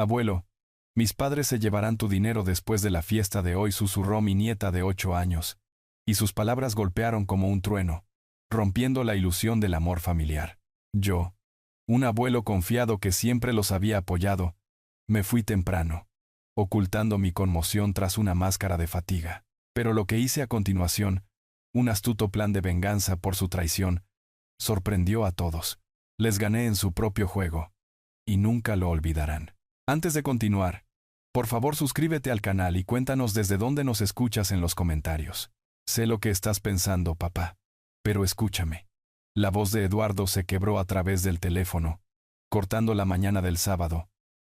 Abuelo, mis padres se llevarán tu dinero después de la fiesta de hoy, susurró mi nieta de 8 años, y sus palabras golpearon como un trueno, rompiendo la ilusión del amor familiar. Yo, un abuelo confiado que siempre los había apoyado, me fui temprano, ocultando mi conmoción tras una máscara de fatiga. Pero lo que hice a continuación, un astuto plan de venganza por su traición, sorprendió a todos. Les gané en su propio juego, y nunca lo olvidarán. Antes de continuar, por favor suscríbete al canal y cuéntanos desde dónde nos escuchas en los comentarios. Sé lo que estás pensando, papá, pero escúchame. La voz de Eduardo se quebró a través del teléfono, cortando la mañana del sábado,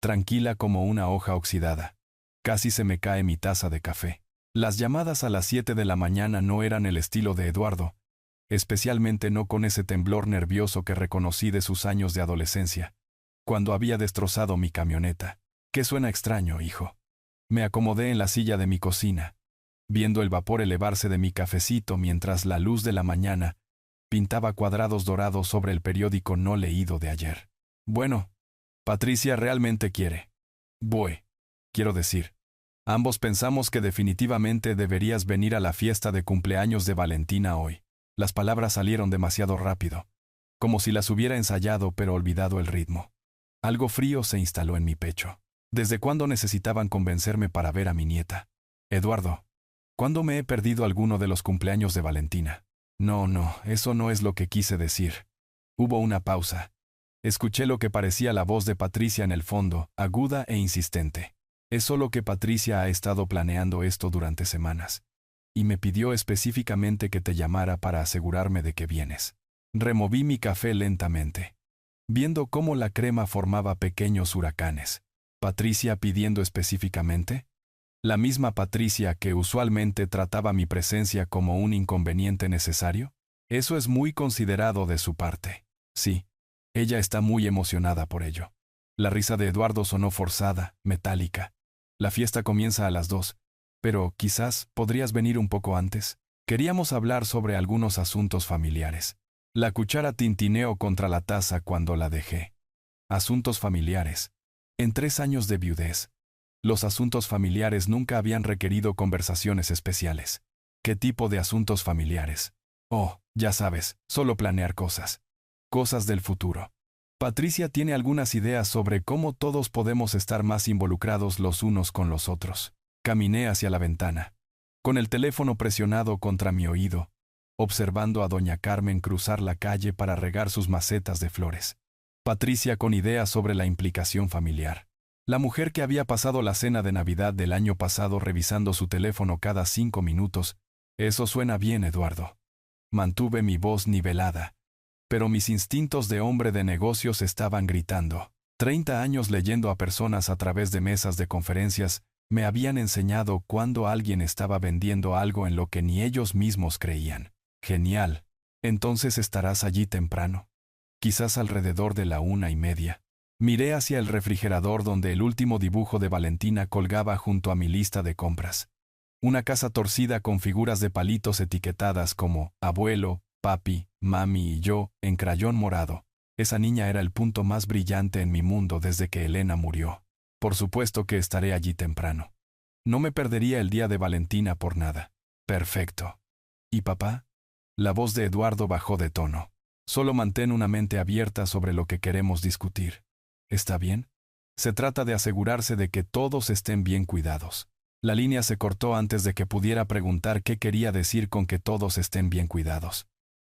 tranquila como una hoja oxidada. Casi se me cae mi taza de café. Las llamadas a las 7 de la mañana no eran el estilo de Eduardo, especialmente no con ese temblor nervioso que reconocí de sus años de adolescencia, cuando había destrozado mi camioneta. ¿Qué suena extraño, hijo? Me acomodé en la silla de mi cocina, viendo el vapor elevarse de mi cafecito mientras la luz de la mañana pintaba cuadrados dorados sobre el periódico no leído de ayer. Bueno, Patricia realmente quiere. Quiero decir, ambos pensamos que definitivamente deberías venir a la fiesta de cumpleaños de Valentina hoy. Las palabras salieron demasiado rápido, como si las hubiera ensayado pero olvidado el ritmo. Algo frío se instaló en mi pecho. ¿Desde cuándo necesitaban convencerme para ver a mi nieta? Eduardo, ¿cuándo me he perdido alguno de los cumpleaños de Valentina? No, eso no es lo que quise decir. Hubo una pausa. Escuché lo que parecía la voz de Patricia en el fondo, aguda e insistente. Es solo que Patricia ha estado planeando esto durante semanas, y me pidió específicamente que te llamara para asegurarme de que vienes. Removí mi café lentamente, viendo cómo la crema formaba pequeños huracanes. ¿Patricia pidiendo específicamente? ¿La misma Patricia que usualmente trataba mi presencia como un inconveniente necesario? Eso es muy considerado de su parte. Sí, ella está muy emocionada por ello. La risa de Eduardo sonó forzada, metálica. La fiesta comienza a las 2, pero quizás podrías venir un poco antes. Queríamos hablar sobre algunos asuntos familiares. La cuchara tintineó contra la taza cuando la dejé. Asuntos familiares. En 3 años de viudez, los asuntos familiares nunca habían requerido conversaciones especiales. ¿Qué tipo de asuntos familiares? Oh, ya sabes, solo planear cosas. Cosas del futuro. Patricia tiene algunas ideas sobre cómo todos podemos estar más involucrados los unos con los otros. Caminé hacia la ventana, con el teléfono presionado contra mi oído, observando a doña Carmen cruzar la calle para regar sus macetas de flores. Patricia con ideas sobre la implicación familiar. La mujer que había pasado la cena de Navidad del año pasado revisando su teléfono cada 5 minutos. Eso suena bien, Eduardo. Mantuve mi voz nivelada, pero mis instintos de hombre de negocios estaban gritando. 30 años leyendo a personas a través de mesas de conferencias me habían enseñado cuando alguien estaba vendiendo algo en lo que ni ellos mismos creían. Genial. Entonces estarás allí temprano. Quizás alrededor de la 1:30. Miré hacia el refrigerador donde el último dibujo de Valentina colgaba junto a mi lista de compras. Una casa torcida con figuras de palitos etiquetadas como abuelo, papi, mami y yo en crayón morado. Esa niña era el punto más brillante en mi mundo desde que Elena murió. Por supuesto que estaré allí temprano. No me perdería el día de Valentina por nada. Perfecto. ¿Y papá? La voz de Eduardo bajó de tono. Solo mantén una mente abierta sobre lo que queremos discutir. ¿Está bien? Se trata de asegurarse de que todos estén bien cuidados. La línea se cortó antes de que pudiera preguntar qué quería decir con que todos estén bien cuidados.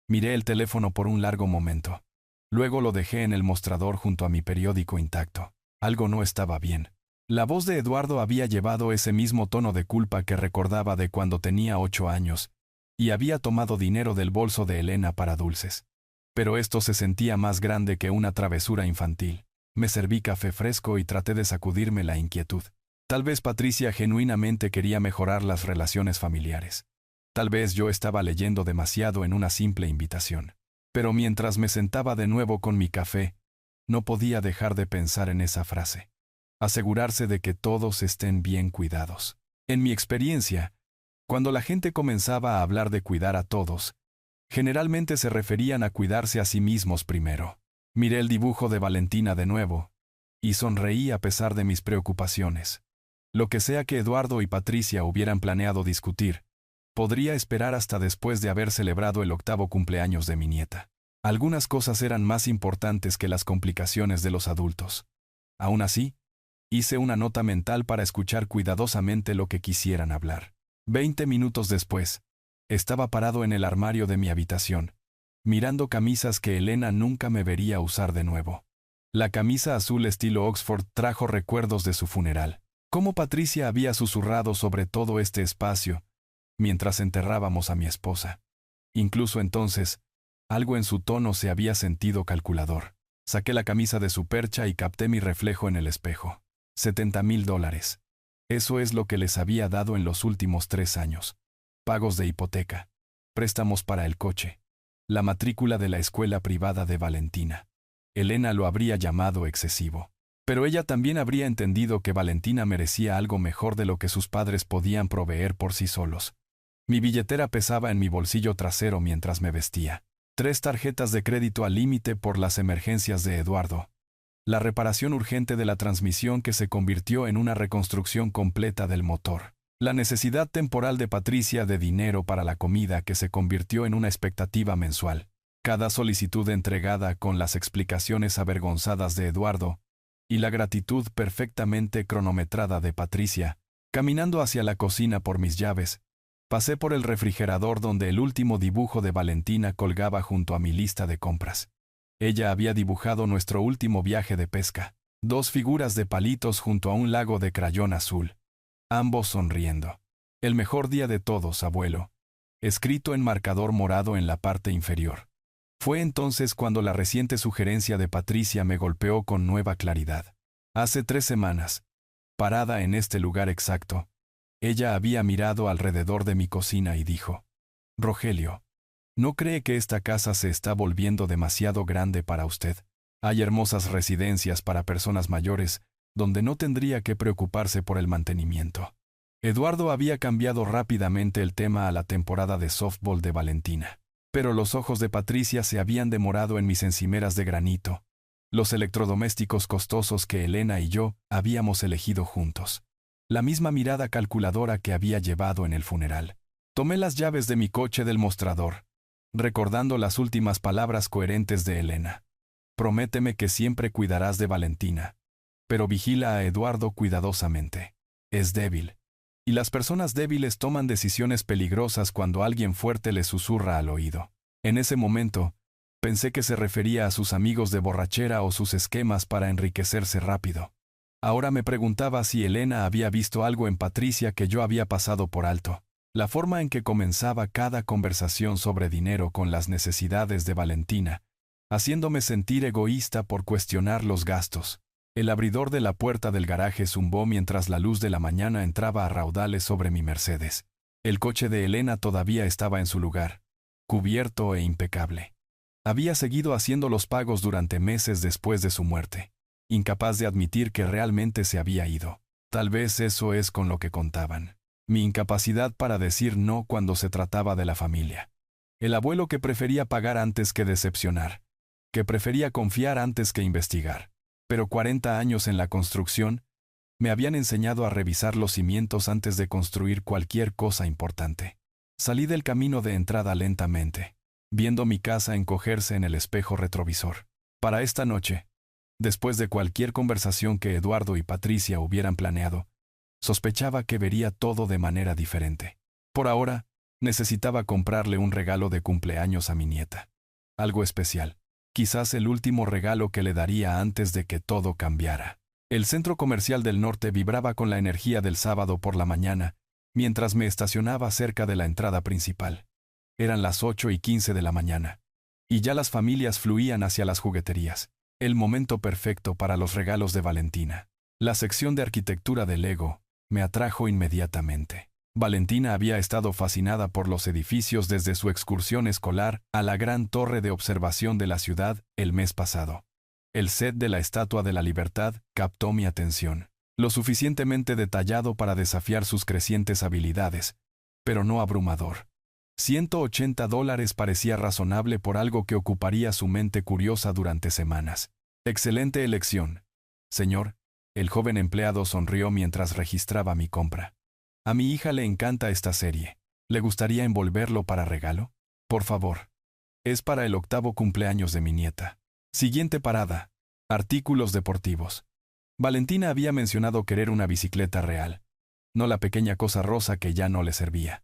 Miré el teléfono por un largo momento. Luego lo dejé en el mostrador junto a mi periódico intacto. Algo no estaba bien. La voz de Eduardo había llevado ese mismo tono de culpa que recordaba de cuando tenía 8 años, y había tomado dinero del bolso de Elena para dulces. Pero esto se sentía más grande que una travesura infantil. Me serví café fresco y traté de sacudirme la inquietud. Tal vez Patricia genuinamente quería mejorar las relaciones familiares. Tal vez yo estaba leyendo demasiado en una simple invitación. Pero mientras me sentaba de nuevo con mi café, no podía dejar de pensar en esa frase. Asegurarse de que todos estén bien cuidados. En mi experiencia, cuando la gente comenzaba a hablar de cuidar a todos, generalmente se referían a cuidarse a sí mismos primero. Miré el dibujo de Valentina de nuevo, y sonreí a pesar de mis preocupaciones. Lo que sea que Eduardo y Patricia hubieran planeado discutir, podría esperar hasta después de haber celebrado el 8º cumpleaños de mi nieta. Algunas cosas eran más importantes que las complicaciones de los adultos. Aún así, hice una nota mental para escuchar cuidadosamente lo que quisieran hablar. 20 minutos después, estaba parado en el armario de mi habitación, mirando camisas que Elena nunca me vería usar de nuevo. La camisa azul estilo Oxford trajo recuerdos de su funeral. Cómo Patricia había susurrado sobre todo este espacio mientras enterrábamos a mi esposa. Incluso entonces, algo en su tono se había sentido calculador. Saqué la camisa de su percha y capté mi reflejo en el espejo. $70,000. Eso es lo que les había dado en los últimos 3 años. Pagos de hipoteca, préstamos para el coche, la matrícula de la escuela privada de Valentina. Elena lo habría llamado excesivo. Pero ella también habría entendido que Valentina merecía algo mejor de lo que sus padres podían proveer por sí solos. Mi billetera pesaba en mi bolsillo trasero mientras me vestía. 3 tarjetas de crédito al límite por las emergencias de Eduardo. La reparación urgente de la transmisión que se convirtió en una reconstrucción completa del motor. La necesidad temporal de Patricia de dinero para la comida que se convirtió en una expectativa mensual. Cada solicitud entregada con las explicaciones avergonzadas de Eduardo y la gratitud perfectamente cronometrada de Patricia. Caminando hacia la cocina por mis llaves, pasé por el refrigerador donde el último dibujo de Valentina colgaba junto a mi lista de compras. Ella había dibujado nuestro último viaje de pesca. 2 figuras de palitos junto a un lago de crayón azul. Ambos sonriendo. El mejor día de todos, abuelo. Escrito en marcador morado en la parte inferior. Fue entonces cuando la reciente sugerencia de Patricia me golpeó con nueva claridad. Hace 3 semanas, parada en este lugar exacto, ella había mirado alrededor de mi cocina y dijo: «Rogelio, ¿no cree que esta casa se está volviendo demasiado grande para usted? Hay hermosas residencias para personas mayores donde no tendría que preocuparse por el mantenimiento». Eduardo había cambiado rápidamente el tema a la temporada de softball de Valentina. Pero los ojos de Patricia se habían demorado en mis encimeras de granito, los electrodomésticos costosos que Elena y yo habíamos elegido juntos. La misma mirada calculadora que había llevado en el funeral. Tomé las llaves de mi coche del mostrador, recordando las últimas palabras coherentes de Elena. Prométeme que siempre cuidarás de Valentina, pero vigila a Eduardo cuidadosamente. Es débil. Y las personas débiles toman decisiones peligrosas cuando alguien fuerte les susurra al oído. En ese momento, pensé que se refería a sus amigos de borrachera o sus esquemas para enriquecerse rápido. Ahora me preguntaba si Elena había visto algo en Patricia que yo había pasado por alto. La forma en que comenzaba cada conversación sobre dinero con las necesidades de Valentina, haciéndome sentir egoísta por cuestionar los gastos. El abridor de la puerta del garaje zumbó mientras la luz de la mañana entraba a raudales sobre mi Mercedes. El coche de Elena todavía estaba en su lugar, cubierto e impecable. Había seguido haciendo los pagos durante meses después de su muerte, incapaz de admitir que realmente se había ido. Tal vez eso es con lo que contaban. Mi incapacidad para decir no cuando se trataba de la familia. El abuelo que prefería pagar antes que decepcionar, que prefería confiar antes que investigar. Pero 40 años en la construcción me habían enseñado a revisar los cimientos antes de construir cualquier cosa importante. Salí del camino de entrada lentamente, viendo mi casa encogerse en el espejo retrovisor. Para esta noche, después de cualquier conversación que Eduardo y Patricia hubieran planeado, sospechaba que vería todo de manera diferente. Por ahora, necesitaba comprarle un regalo de cumpleaños a mi nieta. Algo especial. Quizás el último regalo que le daría antes de que todo cambiara. El centro comercial del norte vibraba con la energía del sábado por la mañana, mientras me estacionaba cerca de la entrada principal. Eran las 8:15 de la mañana, y ya las familias fluían hacia las jugueterías. El momento perfecto para los regalos de Valentina. La sección de arquitectura de Lego me atrajo inmediatamente. Valentina había estado fascinada por los edificios desde su excursión escolar a la gran torre de observación de la ciudad el mes pasado. El set de la Estatua de la Libertad captó mi atención, lo suficientemente detallado para desafiar sus crecientes habilidades, pero no abrumador. $180 parecía razonable por algo que ocuparía su mente curiosa durante semanas. Excelente elección, Señor, el joven empleado sonrió mientras registraba mi compra. A mi hija le encanta esta serie. ¿Le gustaría envolverlo para regalo? Por favor. Es para el 8º cumpleaños de mi nieta. Siguiente parada. Artículos deportivos. Valentina había mencionado querer una bicicleta real, no la pequeña cosa rosa que ya no le servía.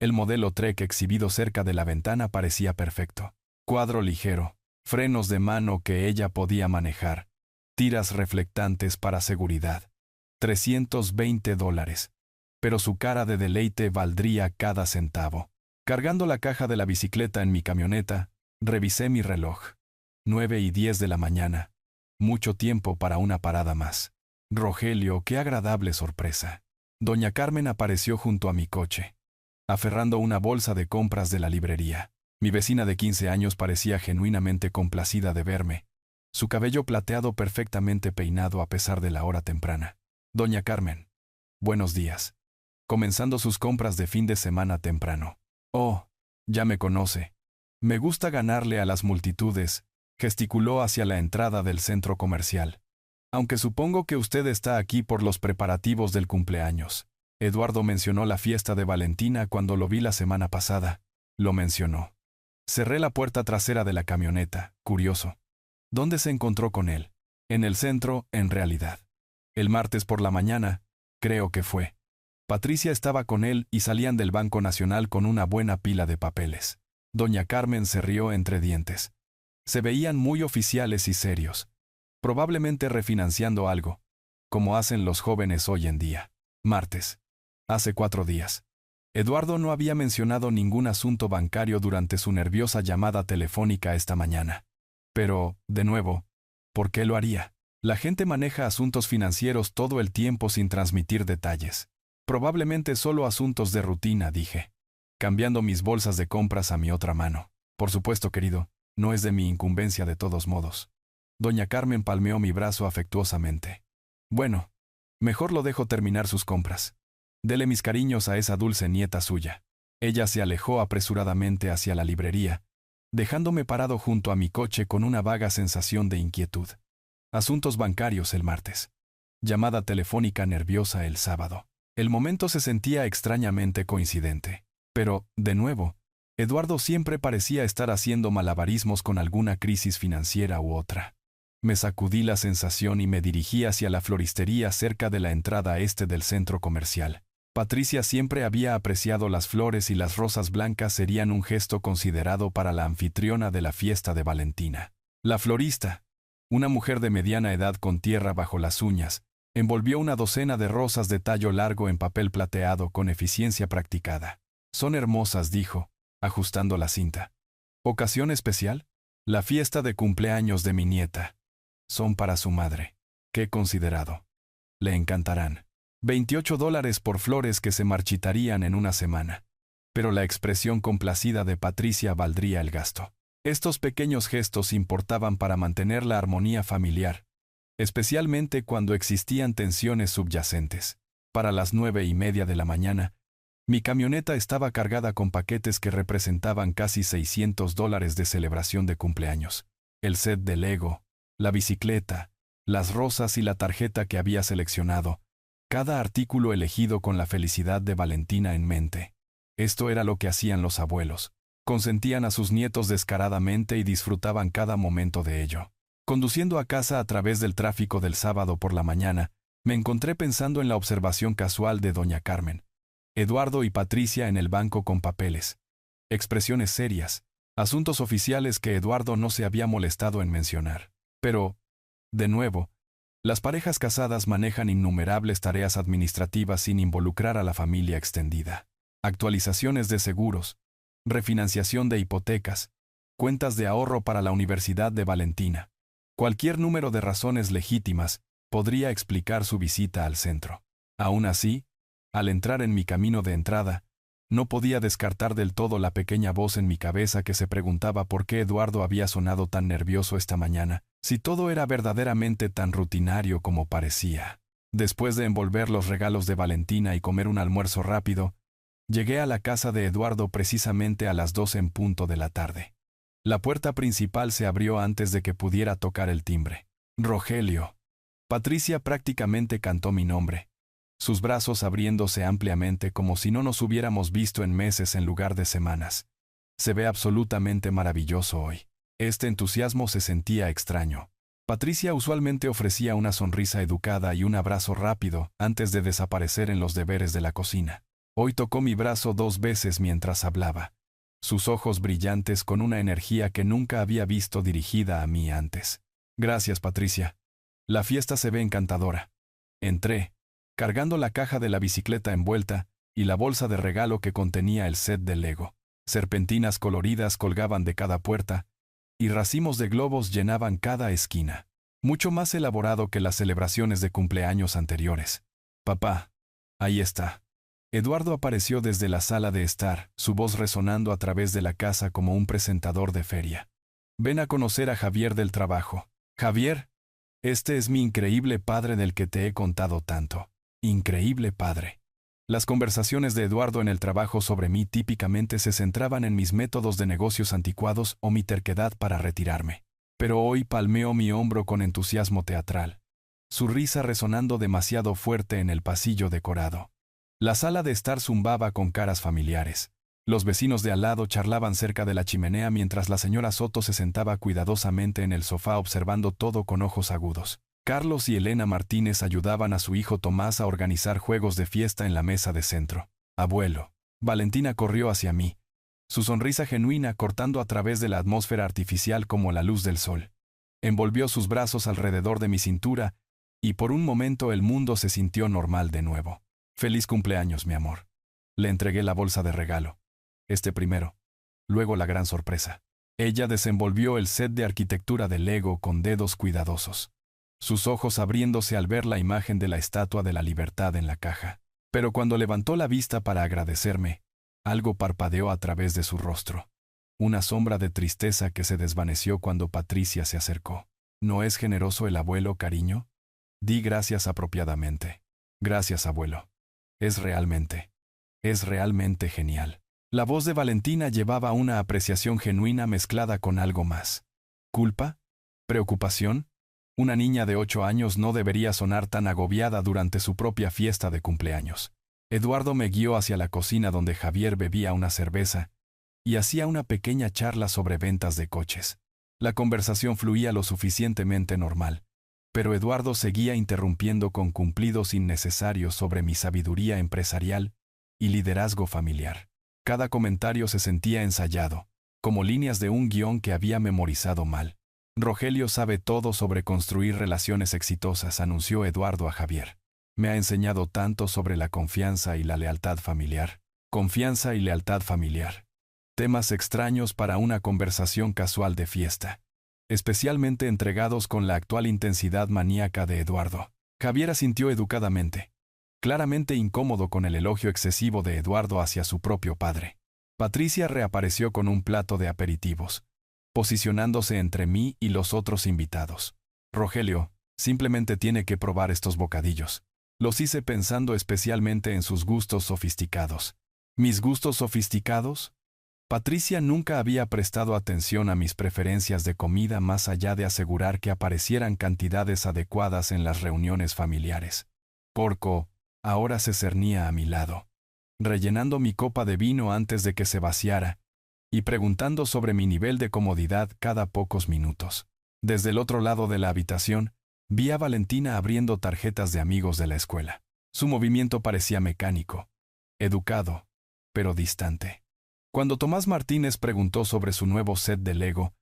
El modelo Trek exhibido cerca de la ventana parecía perfecto. Cuadro ligero, frenos de mano que ella podía manejar, tiras reflectantes para seguridad. $320. Pero su cara de deleite valdría cada centavo. Cargando la caja de la bicicleta en mi camioneta, revisé mi reloj. 9:10 de la mañana. Mucho tiempo para una parada más. Rogelio, qué agradable sorpresa. Doña Carmen apareció junto a mi coche, aferrando una bolsa de compras de la librería. Mi vecina de 15 años parecía genuinamente complacida de verme, su cabello plateado perfectamente peinado a pesar de la hora temprana. Doña Carmen. Buenos días. Comenzando sus compras de fin de semana temprano. Oh, ya me conoce. Me gusta ganarle a las multitudes, gesticuló hacia la entrada del centro comercial. Aunque supongo que usted está aquí por los preparativos del cumpleaños. Eduardo mencionó la fiesta de Valentina cuando lo vi la semana pasada. Lo mencionó. Cerré la puerta trasera de la camioneta, curioso. ¿Dónde se encontró con él? En el centro, en realidad. El martes por la mañana, creo que fue. Patricia estaba con él y salían del Banco Nacional con una buena pila de papeles. Doña Carmen se rió entre dientes. Se veían muy oficiales y serios. Probablemente refinanciando algo, como hacen los jóvenes hoy en día. Martes. Hace 4 días. Eduardo no había mencionado ningún asunto bancario durante su nerviosa llamada telefónica esta mañana. Pero, de nuevo, ¿por qué lo haría? La gente maneja asuntos financieros todo el tiempo sin transmitir detalles. Probablemente solo asuntos de rutina, dije, cambiando mis bolsas de compras a mi otra mano. Por supuesto, querido, no es de mi incumbencia de todos modos. Doña Carmen palmeó mi brazo afectuosamente. Bueno, mejor lo dejo terminar sus compras. Dele mis cariños a esa dulce nieta suya. Ella se alejó apresuradamente hacia la librería, dejándome parado junto a mi coche con una vaga sensación de inquietud. Asuntos bancarios el martes. Llamada telefónica nerviosa el sábado. El momento se sentía extrañamente coincidente. Pero, de nuevo, Eduardo siempre parecía estar haciendo malabarismos con alguna crisis financiera u otra. Me sacudí la sensación y me dirigí hacia la floristería cerca de la entrada este del centro comercial. Patricia siempre había apreciado las flores y las rosas blancas serían un gesto considerado para la anfitriona de la fiesta de Valentina. La florista, una mujer de mediana edad con tierra bajo las uñas, envolvió una docena de rosas de tallo largo en papel plateado con eficiencia practicada. Son hermosas, dijo, ajustando la cinta. ¿Ocasión especial? La fiesta de cumpleaños de mi nieta. Son para su madre. Qué considerado. Le encantarán. $28 por flores que se marchitarían en una semana. Pero la expresión complacida de Patricia valdría el gasto. Estos pequeños gestos importaban para mantener la armonía familiar, especialmente cuando existían tensiones subyacentes. Para las 9:30 de la mañana, mi camioneta estaba cargada con paquetes que representaban casi $600 de celebración de cumpleaños. El set de Lego, la bicicleta, las rosas y la tarjeta que había seleccionado, cada artículo elegido con la felicidad de Valentina en mente. Esto era lo que hacían los abuelos. Consentían a sus nietos descaradamente y disfrutaban cada momento de ello. Conduciendo a casa a través del tráfico del sábado por la mañana, me encontré pensando en la observación casual de doña Carmen. Eduardo y Patricia en el banco con papeles. Expresiones serias, asuntos oficiales que Eduardo no se había molestado en mencionar. Pero, de nuevo, las parejas casadas manejan innumerables tareas administrativas sin involucrar a la familia extendida. Actualizaciones de seguros, refinanciación de hipotecas, cuentas de ahorro para la Universidad de Valentina. Cualquier número de razones legítimas podría explicar su visita al centro. Aún así, al entrar en mi camino de entrada, no podía descartar del todo la pequeña voz en mi cabeza que se preguntaba por qué Eduardo había sonado tan nervioso esta mañana, si todo era verdaderamente tan rutinario como parecía. Después de envolver los regalos de Valentina y comer un almuerzo rápido, llegué a la casa de Eduardo precisamente a las 2 en punto de la tarde. La puerta principal se abrió antes de que pudiera tocar el timbre. Rogelio. Patricia prácticamente cantó mi nombre, sus brazos abriéndose ampliamente como si no nos hubiéramos visto en meses en lugar de semanas. Se ve absolutamente maravilloso hoy. Este entusiasmo se sentía extraño. Patricia usualmente ofrecía una sonrisa educada y un abrazo rápido antes de desaparecer en los deberes de la cocina. Hoy tocó mi brazo 2 veces mientras hablaba, sus ojos brillantes con una energía que nunca había visto dirigida a mí antes. Gracias, Patricia. La fiesta se ve encantadora. Entré, cargando la caja de la bicicleta envuelta y la bolsa de regalo que contenía el set de Lego. Serpentinas coloridas colgaban de cada puerta, y racimos de globos llenaban cada esquina. Mucho más elaborado que las celebraciones de cumpleaños anteriores. Papá, ahí está. Eduardo apareció desde la sala de estar, su voz resonando a través de la casa como un presentador de feria. Ven a conocer a Javier del trabajo. Javier, este es mi increíble padre del que te he contado tanto. Increíble padre. Las conversaciones de Eduardo en el trabajo sobre mí típicamente se centraban en mis métodos de negocios anticuados o mi terquedad para retirarme. Pero hoy palmeó mi hombro con entusiasmo teatral, su risa resonando demasiado fuerte en el pasillo decorado. La sala de estar zumbaba con caras familiares. Los vecinos de al lado charlaban cerca de la chimenea mientras la señora Soto se sentaba cuidadosamente en el sofá observando todo con ojos agudos. Carlos y Elena Martínez ayudaban a su hijo Tomás a organizar juegos de fiesta en la mesa de centro. Abuelo. Valentina corrió hacia mí, su sonrisa genuina cortando a través de la atmósfera artificial como la luz del sol. Envolvió sus brazos alrededor de mi cintura, y por un momento el mundo se sintió normal de nuevo. Feliz cumpleaños, mi amor. Le entregué la bolsa de regalo. Este primero. Luego la gran sorpresa. Ella desenvolvió el set de arquitectura de Lego con dedos cuidadosos, sus ojos abriéndose al ver la imagen de la Estatua de la Libertad en la caja. Pero cuando levantó la vista para agradecerme, algo parpadeó a través de su rostro. Una sombra de tristeza que se desvaneció cuando Patricia se acercó. ¿No es generoso el abuelo, cariño? Di gracias apropiadamente. Gracias, abuelo. Es realmente genial. La voz de Valentina llevaba una apreciación genuina mezclada con algo más. ¿Culpa? ¿Preocupación? Una niña de 8 años no debería sonar tan agobiada durante su propia fiesta de cumpleaños. Eduardo me guió hacia la cocina donde Javier bebía una cerveza y hacía una pequeña charla sobre ventas de coches. La conversación fluía lo suficientemente normal, pero Eduardo seguía interrumpiendo con cumplidos innecesarios sobre mi sabiduría empresarial y liderazgo familiar. Cada comentario se sentía ensayado, como líneas de un guión que había memorizado mal. Rogelio sabe todo sobre construir relaciones exitosas, anunció Eduardo a Javier. Me ha enseñado tanto sobre la confianza y la lealtad familiar. Confianza y lealtad familiar. Temas extraños para una conversación casual de fiesta, especialmente entregados con la actual intensidad maníaca de Eduardo. Javier asintió educadamente, claramente incómodo con el elogio excesivo de Eduardo hacia su propio padre. Patricia reapareció con un plato de aperitivos, posicionándose entre mí y los otros invitados. Rogelio, simplemente tiene que probar estos bocadillos. Los hice pensando especialmente en sus gustos sofisticados. ¿Mis gustos sofisticados? Patricia nunca había prestado atención a mis preferencias de comida más allá de asegurar que aparecieran cantidades adecuadas en las reuniones familiares. Porco, ahora se cernía a mi lado, rellenando mi copa de vino antes de que se vaciara, y preguntando sobre mi nivel de comodidad cada pocos minutos. Desde el otro lado de la habitación, vi a Valentina abriendo tarjetas de amigos de la escuela. Su movimiento parecía mecánico, educado, pero distante. Cuando Tomás Martínez preguntó sobre su nuevo set de Lego,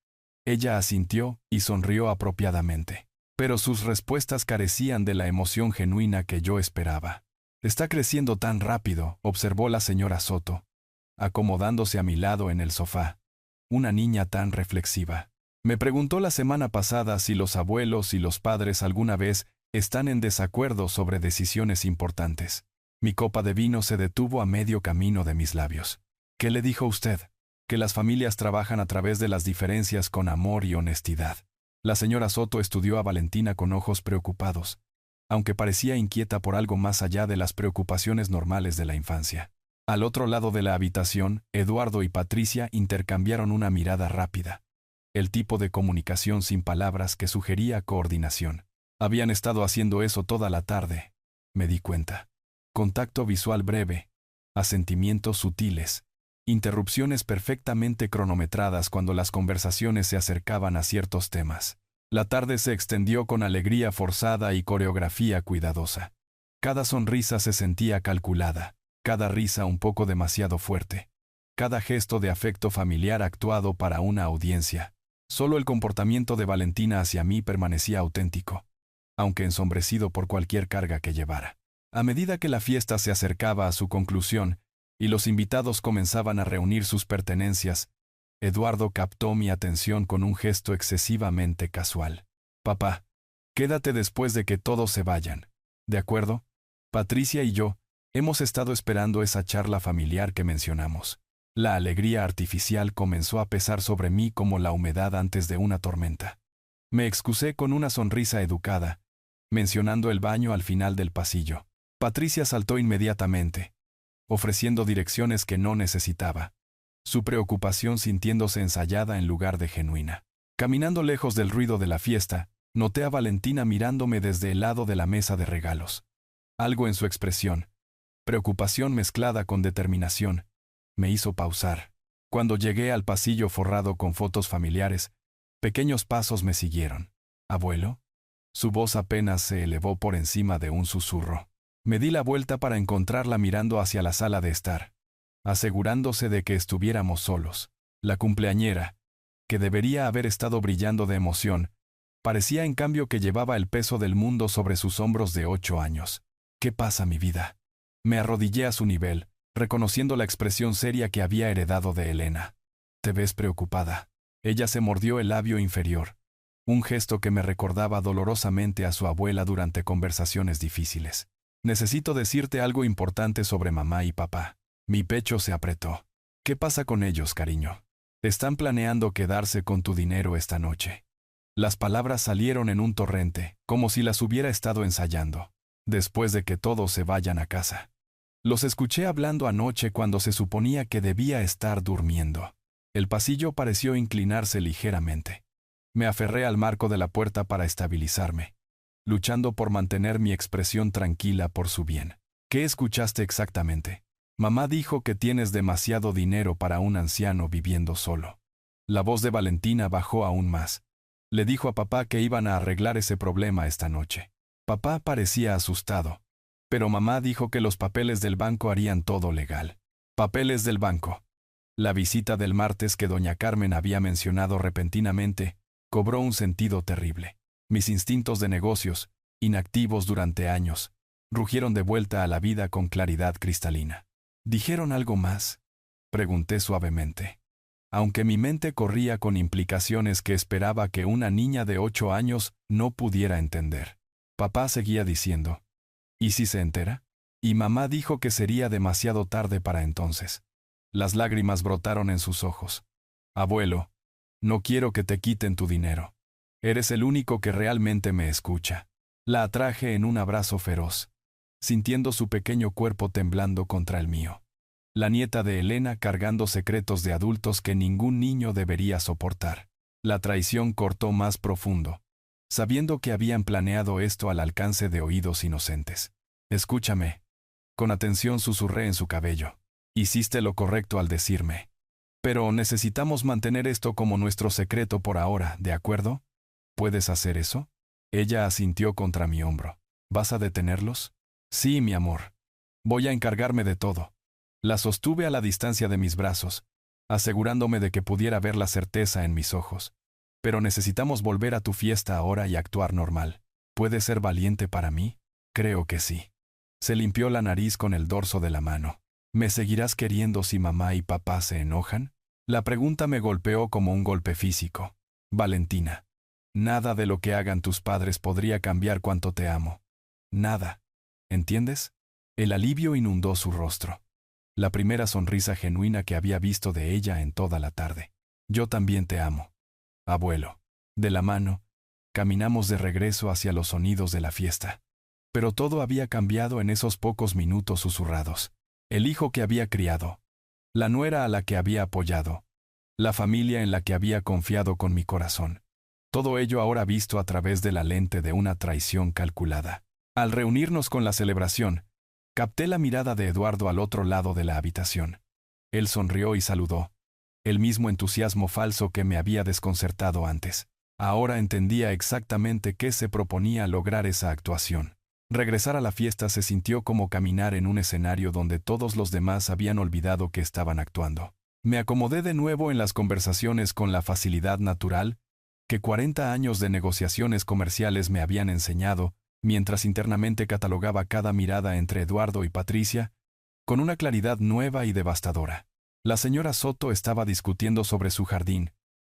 ella asintió y sonrió apropiadamente. Pero sus respuestas carecían de la emoción genuina que yo esperaba. Está creciendo tan rápido, observó la señora Soto, acomodándose a mi lado en el sofá. Una niña tan reflexiva. Me preguntó la semana pasada si los abuelos y los padres alguna vez están en desacuerdo sobre decisiones importantes. Mi copa de vino se detuvo a medio camino de mis labios. ¿Qué le dijo usted? Que las familias trabajan a través de las diferencias con amor y honestidad. La señora Soto estudió a Valentina con ojos preocupados, aunque parecía inquieta por algo más allá de las preocupaciones normales de la infancia. Al otro lado de la habitación, Eduardo y Patricia intercambiaron una mirada rápida, el tipo de comunicación sin palabras que sugería coordinación. Habían estado haciendo eso toda la tarde, me di cuenta. Contacto visual breve, asentimientos sutiles, interrupciones perfectamente cronometradas cuando las conversaciones se acercaban a ciertos temas. La tarde se extendió con alegría forzada y coreografía cuidadosa. Cada sonrisa se sentía calculada, cada risa un poco demasiado fuerte, cada gesto de afecto familiar actuado para una audiencia. Solo el comportamiento de Valentina hacia mí permanecía auténtico, aunque ensombrecido por cualquier carga que llevara. A medida que la fiesta se acercaba a su conclusión y los invitados comenzaban a reunir sus pertenencias, Eduardo captó mi atención con un gesto excesivamente casual. «Papá, quédate después de que todos se vayan. ¿De acuerdo? Patricia y yo hemos estado esperando esa charla familiar que mencionamos». La alegría artificial comenzó a pesar sobre mí como la humedad antes de una tormenta. Me excusé con una sonrisa educada, mencionando el baño al final del pasillo. Patricia saltó inmediatamente, ofreciendo direcciones que no necesitaba, su preocupación sintiéndose ensayada en lugar de genuina. Caminando lejos del ruido de la fiesta, noté a Valentina mirándome desde el lado de la mesa de regalos. Algo en su expresión, preocupación mezclada con determinación, me hizo pausar. Cuando llegué al pasillo forrado con fotos familiares, pequeños pasos me siguieron. «¿Abuelo?». Su voz apenas se elevó por encima de un susurro. Me di la vuelta para encontrarla mirando hacia la sala de estar, asegurándose de que estuviéramos solos. La cumpleañera, que debería haber estado brillando de emoción, parecía en cambio que llevaba el peso del mundo sobre sus hombros de 8 años. «¿Qué pasa, mi vida?». Me arrodillé a su nivel, reconociendo la expresión seria que había heredado de Elena. «Te ves preocupada». Ella se mordió el labio inferior, un gesto que me recordaba dolorosamente a su abuela durante conversaciones difíciles. «Necesito decirte algo importante sobre mamá y papá». Mi pecho se apretó. «¿Qué pasa con ellos, cariño? Están planeando quedarse con tu dinero esta noche». Las palabras salieron en un torrente, como si las hubiera estado ensayando. «Después de que todos se vayan a casa». Los escuché hablando anoche cuando se suponía que debía estar durmiendo. El pasillo pareció inclinarse ligeramente. Me aferré al marco de la puerta para estabilizarme, luchando por mantener mi expresión tranquila por su bien. «¿Qué escuchaste exactamente?». «Mamá dijo que tienes demasiado dinero para un anciano viviendo solo». La voz de Valentina bajó aún más. Le dijo a papá que iban a arreglar ese problema esta noche. Papá parecía asustado, pero mamá dijo que los papeles del banco harían todo legal. Papeles del banco. La visita del martes que doña Carmen había mencionado repentinamente cobró un sentido terrible. Mis instintos de negocios, inactivos durante años, rugieron de vuelta a la vida con claridad cristalina. «¿Dijeron algo más?», pregunté suavemente, aunque mi mente corría con implicaciones que esperaba que una niña de 8 años no pudiera entender. Papá seguía diciendo: «¿Y si se entera?». Y mamá dijo que sería demasiado tarde para entonces. Las lágrimas brotaron en sus ojos. «Abuelo, no quiero que te quiten tu dinero. Eres el único que realmente me escucha». La atraje en un abrazo feroz, sintiendo su pequeño cuerpo temblando contra el mío. La nieta de Elena cargando secretos de adultos que ningún niño debería soportar. La traición cortó más profundo, sabiendo que habían planeado esto al alcance de oídos inocentes. «Escúchame». Con atención susurré en su cabello. «Hiciste lo correcto al decirme. Pero necesitamos mantener esto como nuestro secreto por ahora, ¿de acuerdo? ¿Puedes hacer eso?». Ella asintió contra mi hombro. «¿Vas a detenerlos?». «Sí, mi amor. Voy a encargarme de todo». La sostuve a la distancia de mis brazos, asegurándome de que pudiera ver la certeza en mis ojos. «Pero necesitamos volver a tu fiesta ahora y actuar normal. ¿Puedes ser valiente para mí?». «Creo que sí». Se limpió la nariz con el dorso de la mano. «¿Me seguirás queriendo si mamá y papá se enojan?». La pregunta me golpeó como un golpe físico. «Valentina, nada de lo que hagan tus padres podría cambiar cuánto te amo. Nada. ¿Entiendes?». El alivio inundó su rostro. La primera sonrisa genuina que había visto de ella en toda la tarde. «Yo también te amo, abuelo». De la mano, caminamos de regreso hacia los sonidos de la fiesta. Pero todo había cambiado en esos pocos minutos susurrados. El hijo que había criado, la nuera a la que había apoyado, la familia en la que había confiado con mi corazón. Todo ello ahora visto a través de la lente de una traición calculada. Al reunirnos con la celebración, capté la mirada de Eduardo al otro lado de la habitación. Él sonrió y saludó. El mismo entusiasmo falso que me había desconcertado antes. Ahora entendía exactamente qué se proponía lograr esa actuación. Regresar a la fiesta se sintió como caminar en un escenario donde todos los demás habían olvidado que estaban actuando. Me acomodé de nuevo en las conversaciones con la facilidad natural que 40 años de negociaciones comerciales me habían enseñado, mientras internamente catalogaba cada mirada entre Eduardo y Patricia, con una claridad nueva y devastadora. La señora Soto estaba discutiendo sobre su jardín,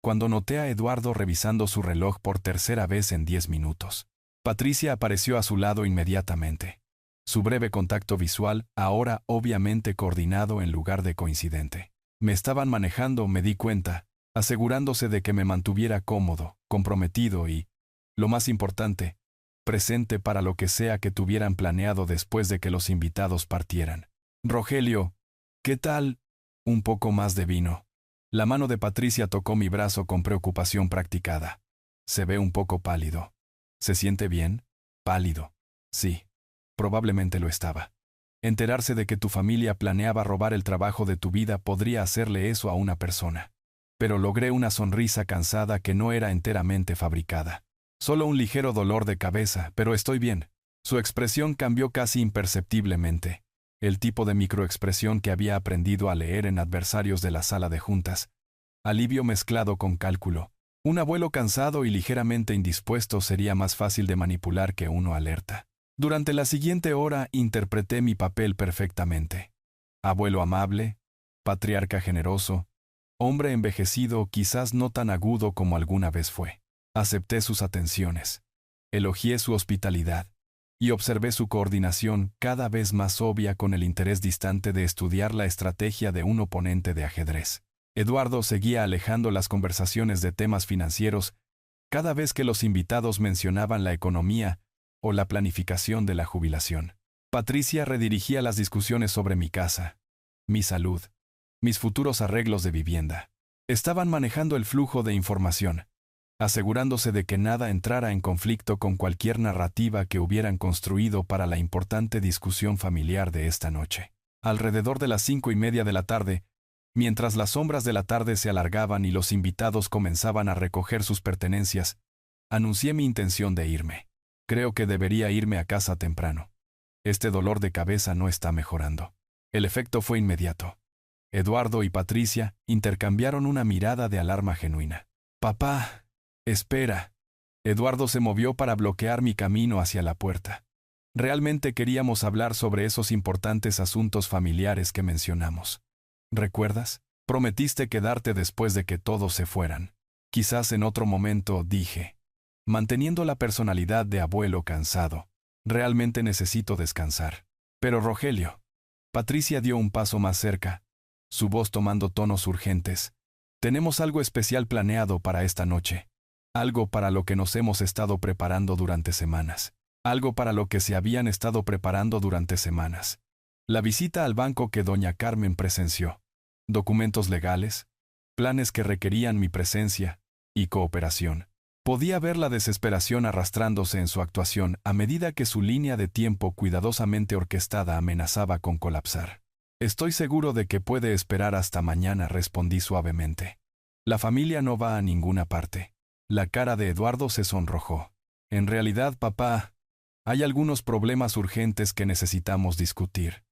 cuando noté a Eduardo revisando su reloj por tercera vez en 10 minutos. Patricia apareció a su lado inmediatamente. Su breve contacto visual, ahora obviamente coordinado en lugar de coincidente. Me estaban manejando, me di cuenta, asegurándose de que me mantuviera cómodo, comprometido y, lo más importante, presente para lo que sea que tuvieran planeado después de que los invitados partieran. Rogelio, ¿qué tal? Un poco más de vino. La mano de Patricia tocó mi brazo con preocupación practicada. Se ve un poco pálido. ¿Se siente bien? Pálido. Sí, probablemente lo estaba. Enterarse de que tu familia planeaba robar el trabajo de tu vida podría hacerle eso a una persona. Pero logré una sonrisa cansada que no era enteramente fabricada. Solo un ligero dolor de cabeza, pero estoy bien. Su expresión cambió casi imperceptiblemente. El tipo de microexpresión que había aprendido a leer en adversarios de la sala de juntas. Alivio mezclado con cálculo. Un abuelo cansado y ligeramente indispuesto sería más fácil de manipular que uno alerta. Durante la siguiente hora interpreté mi papel perfectamente. Abuelo amable, patriarca generoso, hombre envejecido quizás no tan agudo como alguna vez fue. Acepté sus atenciones. Elogié su hospitalidad. Y observé su coordinación cada vez más obvia con el interés distante de estudiar la estrategia de un oponente de ajedrez. Eduardo seguía alejando las conversaciones de temas financieros cada vez que los invitados mencionaban la economía o la planificación de la jubilación. Patricia redirigía las discusiones sobre mi casa, mi salud, mis futuros arreglos de vivienda. Estaban manejando el flujo de información, asegurándose de que nada entrara en conflicto con cualquier narrativa que hubieran construido para la importante discusión familiar de esta noche. Alrededor de las 5:30 de la tarde, mientras las sombras de la tarde se alargaban y los invitados comenzaban a recoger sus pertenencias, anuncié mi intención de irme. Creo que debería irme a casa temprano. Este dolor de cabeza no está mejorando. El efecto fue inmediato. Eduardo y Patricia intercambiaron una mirada de alarma genuina. «Papá, espera». Eduardo se movió para bloquear mi camino hacia la puerta. Realmente queríamos hablar sobre esos importantes asuntos familiares que mencionamos. ¿Recuerdas? Prometiste quedarte después de que todos se fueran. Quizás en otro momento, dije. Manteniendo la personalidad de abuelo cansado. Realmente necesito descansar. Pero Rogelio. Patricia dio un paso más cerca, su voz tomando tonos urgentes. Tenemos algo especial planeado para esta noche. Algo para lo que nos hemos estado preparando durante semanas. Algo para lo que se habían estado preparando durante semanas. La visita al banco que doña Carmen presenció. Documentos legales, planes que requerían mi presencia y cooperación. Podía ver la desesperación arrastrándose en su actuación a medida que su línea de tiempo cuidadosamente orquestada amenazaba con colapsar. Estoy seguro de que puede esperar hasta mañana, respondí suavemente. La familia no va a ninguna parte. La cara de Eduardo se sonrojó. En realidad, papá, hay algunos problemas urgentes que necesitamos discutir.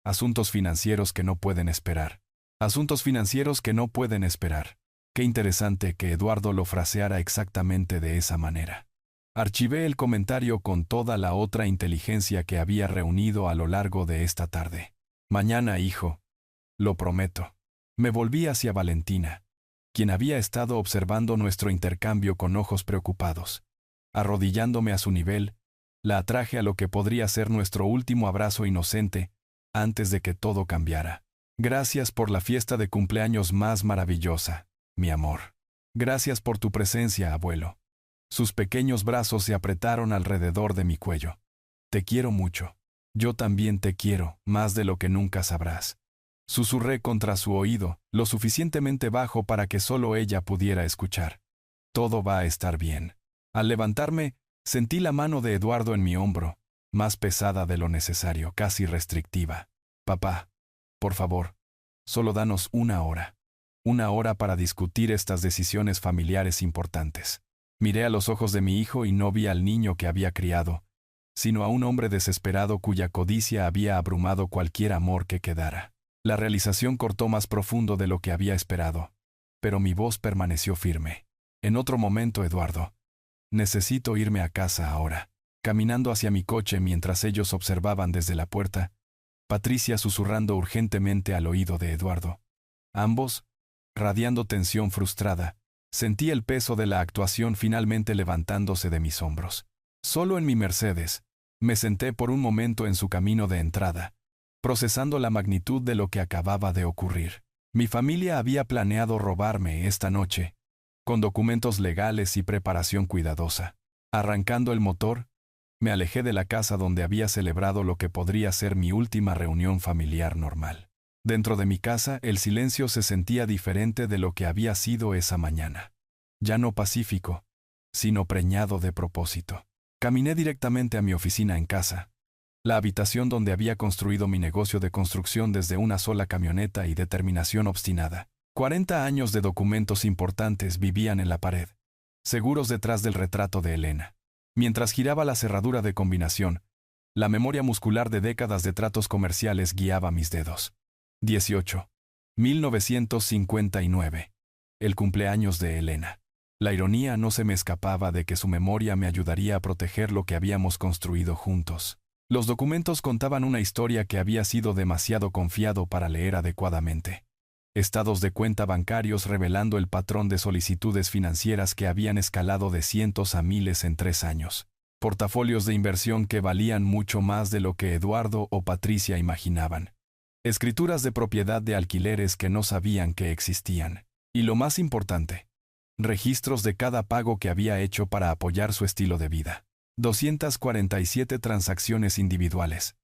Asuntos financieros que no pueden esperar. Asuntos financieros que no pueden esperar. Qué interesante que Eduardo lo fraseara exactamente de esa manera. Archivé el comentario con toda la otra inteligencia que había reunido a lo largo de esta tarde. Mañana, hijo. Lo prometo. Me volví hacia Valentina, quien había estado observando nuestro intercambio con ojos preocupados. Arrodillándome a su nivel, la atraje a lo que podría ser nuestro último abrazo inocente, antes de que todo cambiara. Gracias por la fiesta de cumpleaños más maravillosa, mi amor. Gracias por tu presencia, abuelo. Sus pequeños brazos se apretaron alrededor de mi cuello. Te quiero mucho. Yo también te quiero, más de lo que nunca sabrás. Susurré contra su oído, lo suficientemente bajo para que solo ella pudiera escuchar. Todo va a estar bien. Al levantarme, sentí la mano de Eduardo en mi hombro, más pesada de lo necesario, casi restrictiva. Papá, por favor, solo danos 1 hora. 1 hora para discutir estas decisiones familiares importantes. Miré a los ojos de mi hijo y no vi al niño que había criado, sino a un hombre desesperado cuya codicia había abrumado cualquier amor que quedara. La realización cortó más profundo de lo que había esperado, pero mi voz permaneció firme. En otro momento, Eduardo. Necesito irme a casa ahora. Caminando hacia mi coche mientras ellos observaban desde la puerta, Patricia susurrando urgentemente al oído de Eduardo. Ambos, radiando tensión frustrada, sentí el peso de la actuación finalmente levantándose de mis hombros. Solo en mi Mercedes, me senté por un momento en su camino de entrada, procesando la magnitud de lo que acababa de ocurrir. Mi familia había planeado robarme esta noche, con documentos legales y preparación cuidadosa. Arrancando el motor, me alejé de la casa donde había celebrado lo que podría ser mi última reunión familiar normal. Dentro de mi casa, el silencio se sentía diferente de lo que había sido esa mañana. Ya no pacífico, sino preñado de propósito. Caminé directamente a mi oficina en casa, la habitación donde había construido mi negocio de construcción desde una sola camioneta y determinación obstinada. 40 años de documentos importantes vivían en la pared, seguros detrás del retrato de Elena. Mientras giraba la cerradura de combinación, la memoria muscular de décadas de tratos comerciales guiaba mis dedos. 18. 1959. El cumpleaños de Elena. La ironía no se me escapaba de que su memoria me ayudaría a proteger lo que habíamos construido juntos. Los documentos contaban una historia que había sido demasiado confiado para leer adecuadamente. Estados de cuenta bancarios revelando el patrón de solicitudes financieras que habían escalado de cientos a miles en 3 años. Portafolios de inversión que valían mucho más de lo que Eduardo o Patricia imaginaban. Escrituras de propiedad de alquileres que no sabían que existían. Y lo más importante, registros de cada pago que había hecho para apoyar su estilo de vida. 247 transacciones individuales.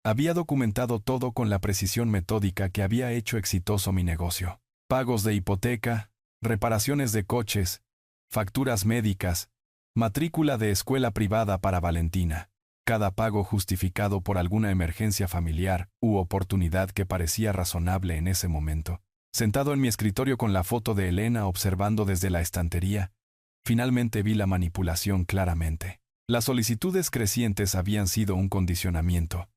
Había documentado todo con la precisión metódica que había hecho exitoso mi negocio. Pagos de hipoteca, reparaciones de coches, facturas médicas, matrícula de escuela privada para Valentina. Cada pago justificado por alguna emergencia familiar u oportunidad que parecía razonable en ese momento. Sentado en mi escritorio con la foto de Elena observando desde la estantería, finalmente vi la manipulación claramente. Las solicitudes crecientes habían sido un condicionamiento,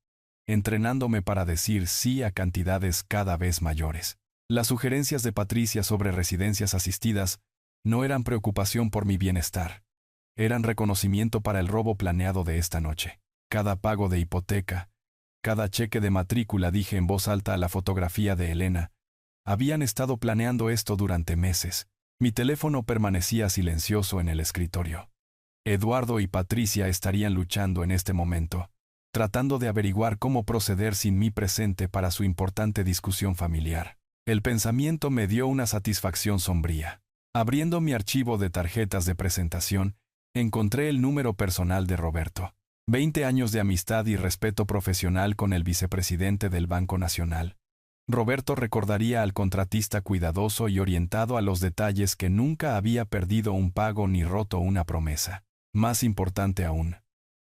entrenándome para decir sí a cantidades cada vez mayores. Las sugerencias de Patricia sobre residencias asistidas no eran preocupación por mi bienestar. Eran reconocimiento para el robo planeado de esta noche. Cada pago de hipoteca, cada cheque de matrícula, dije en voz alta a la fotografía de Elena. Habían estado planeando esto durante meses. Mi teléfono permanecía silencioso en el escritorio. Eduardo y Patricia estarían luchando en este momento, tratando de averiguar cómo proceder sin mí presente para su importante discusión familiar. El pensamiento me dio una satisfacción sombría. Abriendo mi archivo de tarjetas de presentación, encontré el número personal de Roberto. 20 años de amistad y respeto profesional con el vicepresidente del Banco Nacional. Roberto recordaría al contratista cuidadoso y orientado a los detalles que nunca había perdido un pago ni roto una promesa. Más importante aún,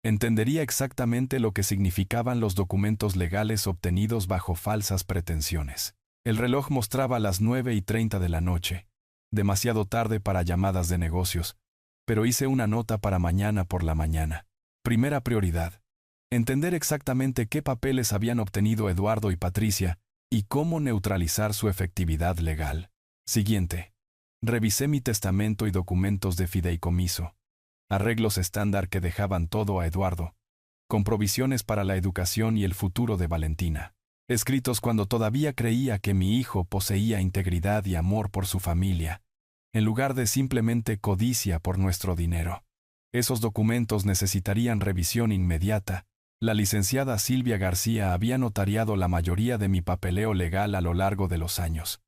entendería exactamente lo que significaban los documentos legales obtenidos bajo falsas pretensiones. El reloj mostraba las 9:30 de la noche, demasiado tarde para llamadas de negocios, pero hice una nota para mañana por la mañana. Primera prioridad: entender exactamente qué papeles habían obtenido Eduardo y Patricia y cómo neutralizar su efectividad legal. Siguiente: revisé mi testamento y documentos de fideicomiso. Arreglos estándar que dejaban todo a Eduardo, con provisiones para la educación y el futuro de Valentina. Escritos cuando todavía creía que mi hijo poseía integridad y amor por su familia, en lugar de simplemente codicia por nuestro dinero. Esos documentos necesitarían revisión inmediata. La licenciada Silvia García había notariado la mayoría de mi papeleo legal a lo largo de los años.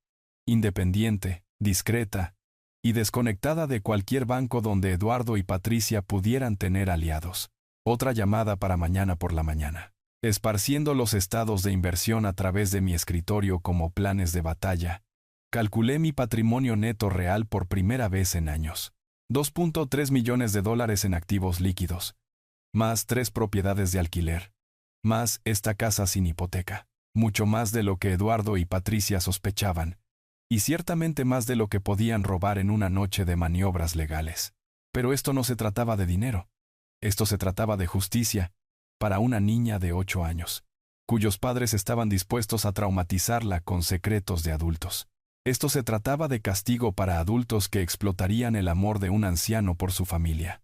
Independiente, discreta y desconectada de cualquier banco donde Eduardo y Patricia pudieran tener aliados. Otra llamada para mañana por la mañana. Esparciendo los estados de inversión a través de mi escritorio como planes de batalla, calculé mi patrimonio neto real por primera vez en años. $2.3 millones en activos líquidos, más 3 propiedades de alquiler, más esta casa sin hipoteca, mucho más de lo que Eduardo y Patricia sospechaban, y ciertamente más de lo que podían robar en una noche de maniobras legales. Pero esto no se trataba de dinero. Esto se trataba de justicia, para una niña de 8 años, cuyos padres estaban dispuestos a traumatizarla con secretos de adultos. Esto se trataba de castigo para adultos que explotarían el amor de un anciano por su familia.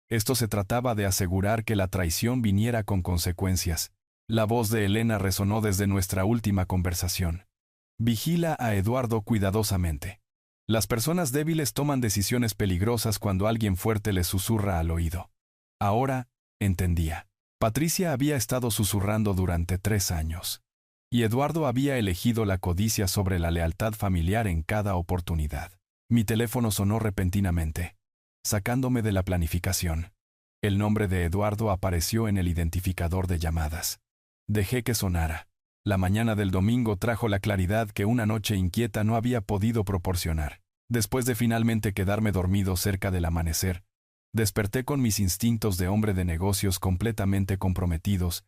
Esto se trataba de asegurar que la traición viniera con consecuencias. La voz de Elena resonó desde nuestra última conversación. Vigila a Eduardo cuidadosamente. Las personas débiles toman decisiones peligrosas cuando alguien fuerte les susurra al oído. Ahora, entendía. Patricia había estado susurrando durante 3 años. Y Eduardo había elegido la codicia sobre la lealtad familiar en cada oportunidad. Mi teléfono sonó repentinamente, sacándome de la planificación. El nombre de Eduardo apareció en el identificador de llamadas. Dejé que sonara. La mañana del domingo trajo la claridad que una noche inquieta no había podido proporcionar. Después de finalmente quedarme dormido cerca del amanecer, desperté con mis instintos de hombre de negocios completamente comprometidos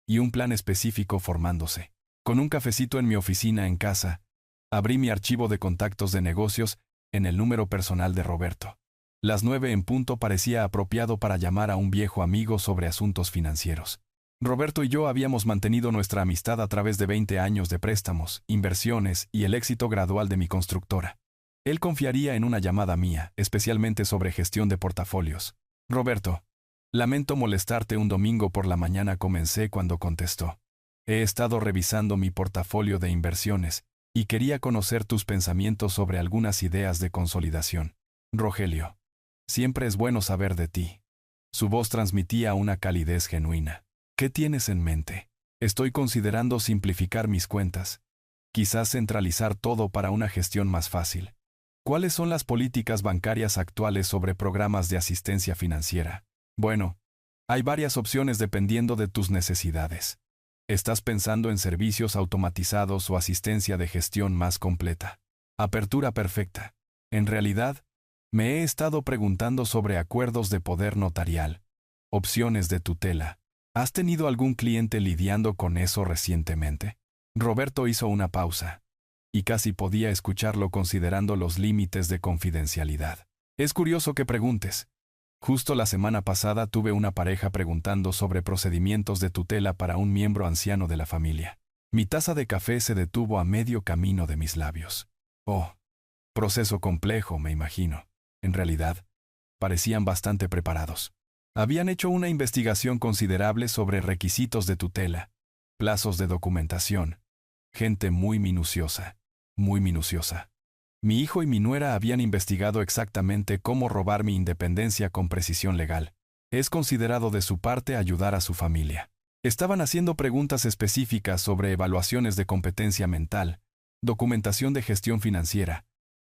y un plan específico formándose. Con un cafecito en mi oficina en casa, abrí mi archivo de contactos de negocios en el número personal de Roberto. Las 9 en punto parecía apropiado para llamar a un viejo amigo sobre asuntos financieros. Roberto y yo habíamos mantenido nuestra amistad a través de 20 años de préstamos, inversiones y el éxito gradual de mi constructora. Él confiaría en una llamada mía, especialmente sobre gestión de portafolios. Roberto, lamento molestarte un domingo por la mañana, comencé cuando contestó. He estado revisando mi portafolio de inversiones y quería conocer tus pensamientos sobre algunas ideas de consolidación. Rogelio, siempre es bueno saber de ti. Su voz transmitía una calidez genuina. ¿Qué tienes en mente? Estoy considerando simplificar mis cuentas. Quizás centralizar todo para una gestión más fácil. ¿Cuáles son las políticas bancarias actuales sobre programas de asistencia financiera? Bueno, hay varias opciones dependiendo de tus necesidades. ¿Estás pensando en servicios automatizados o asistencia de gestión más completa? Apertura perfecta. En realidad, me he estado preguntando sobre acuerdos de poder notarial, opciones de tutela. ¿Has tenido algún cliente lidiando con eso recientemente? Roberto hizo una pausa, y casi podía escucharlo considerando los límites de confidencialidad. Es curioso que preguntes. Justo la semana pasada tuve una pareja preguntando sobre procedimientos de tutela para un miembro anciano de la familia. Mi taza de café se detuvo a medio camino de mis labios. Oh, proceso complejo, me imagino. En realidad, parecían bastante preparados. Habían hecho una investigación considerable sobre requisitos de tutela, plazos de documentación, gente muy minuciosa, muy minuciosa. Mi hijo y mi nuera habían investigado exactamente cómo robar mi independencia con precisión legal. Es considerado de su parte ayudar a su familia. Estaban haciendo preguntas específicas sobre evaluaciones de competencia mental, documentación de gestión financiera,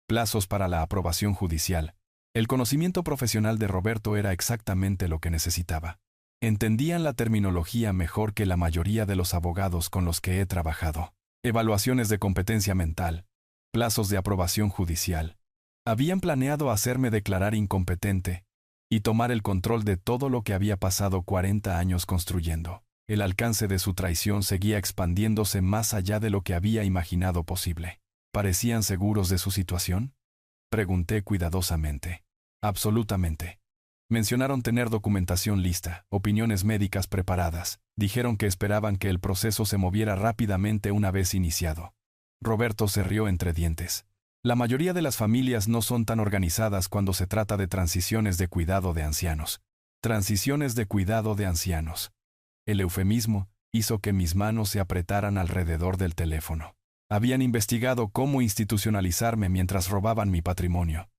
plazos para la aprobación judicial. El conocimiento profesional de Roberto era exactamente lo que necesitaba. Entendían la terminología mejor que la mayoría de los abogados con los que he trabajado. Evaluaciones de competencia mental, plazos de aprobación judicial. Habían planeado hacerme declarar incompetente y tomar el control de todo lo que había pasado 40 años construyendo. El alcance de su traición seguía expandiéndose más allá de lo que había imaginado posible. ¿Parecían seguros de su situación? Pregunté cuidadosamente. Absolutamente. Mencionaron tener documentación lista, opiniones médicas preparadas. Dijeron que esperaban que el proceso se moviera rápidamente una vez iniciado. Roberto se rió entre dientes. La mayoría de las familias no son tan organizadas cuando se trata de transiciones de cuidado de ancianos. Transiciones de cuidado de ancianos. El eufemismo hizo que mis manos se apretaran alrededor del teléfono. Habían investigado cómo institucionalizarme mientras robaban mi patrimonio.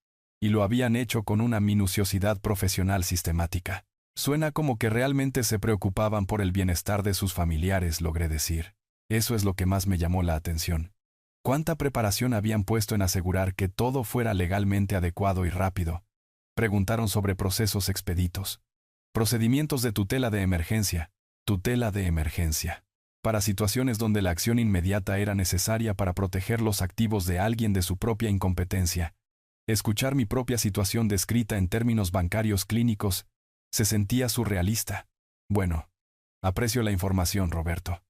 Y lo habían hecho con una minuciosidad profesional sistemática. Suena como que realmente se preocupaban por el bienestar de sus familiares, logré decir. Eso es lo que más me llamó la atención. ¿Cuánta preparación habían puesto en asegurar que todo fuera legalmente adecuado y rápido? Preguntaron sobre procesos expeditos. Procedimientos de tutela de emergencia. Tutela de emergencia. Para situaciones donde la acción inmediata era necesaria para proteger los activos de alguien de su propia incompetencia. Escuchar mi propia situación descrita en términos bancarios clínicos se sentía surrealista. Bueno, aprecio la información, Roberto.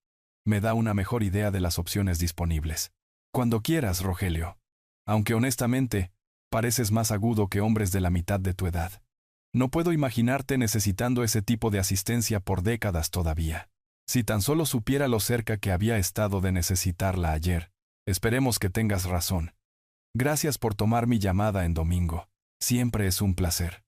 Me da una mejor idea de las opciones disponibles. Cuando quieras, Rogelio. Aunque honestamente, pareces más agudo que hombres de la mitad de tu edad. No puedo imaginarte necesitando ese tipo de asistencia por décadas todavía. Si tan solo supiera lo cerca que había estado de necesitarla ayer. Esperemos que tengas razón. Gracias por tomar mi llamada en domingo. Siempre es un placer.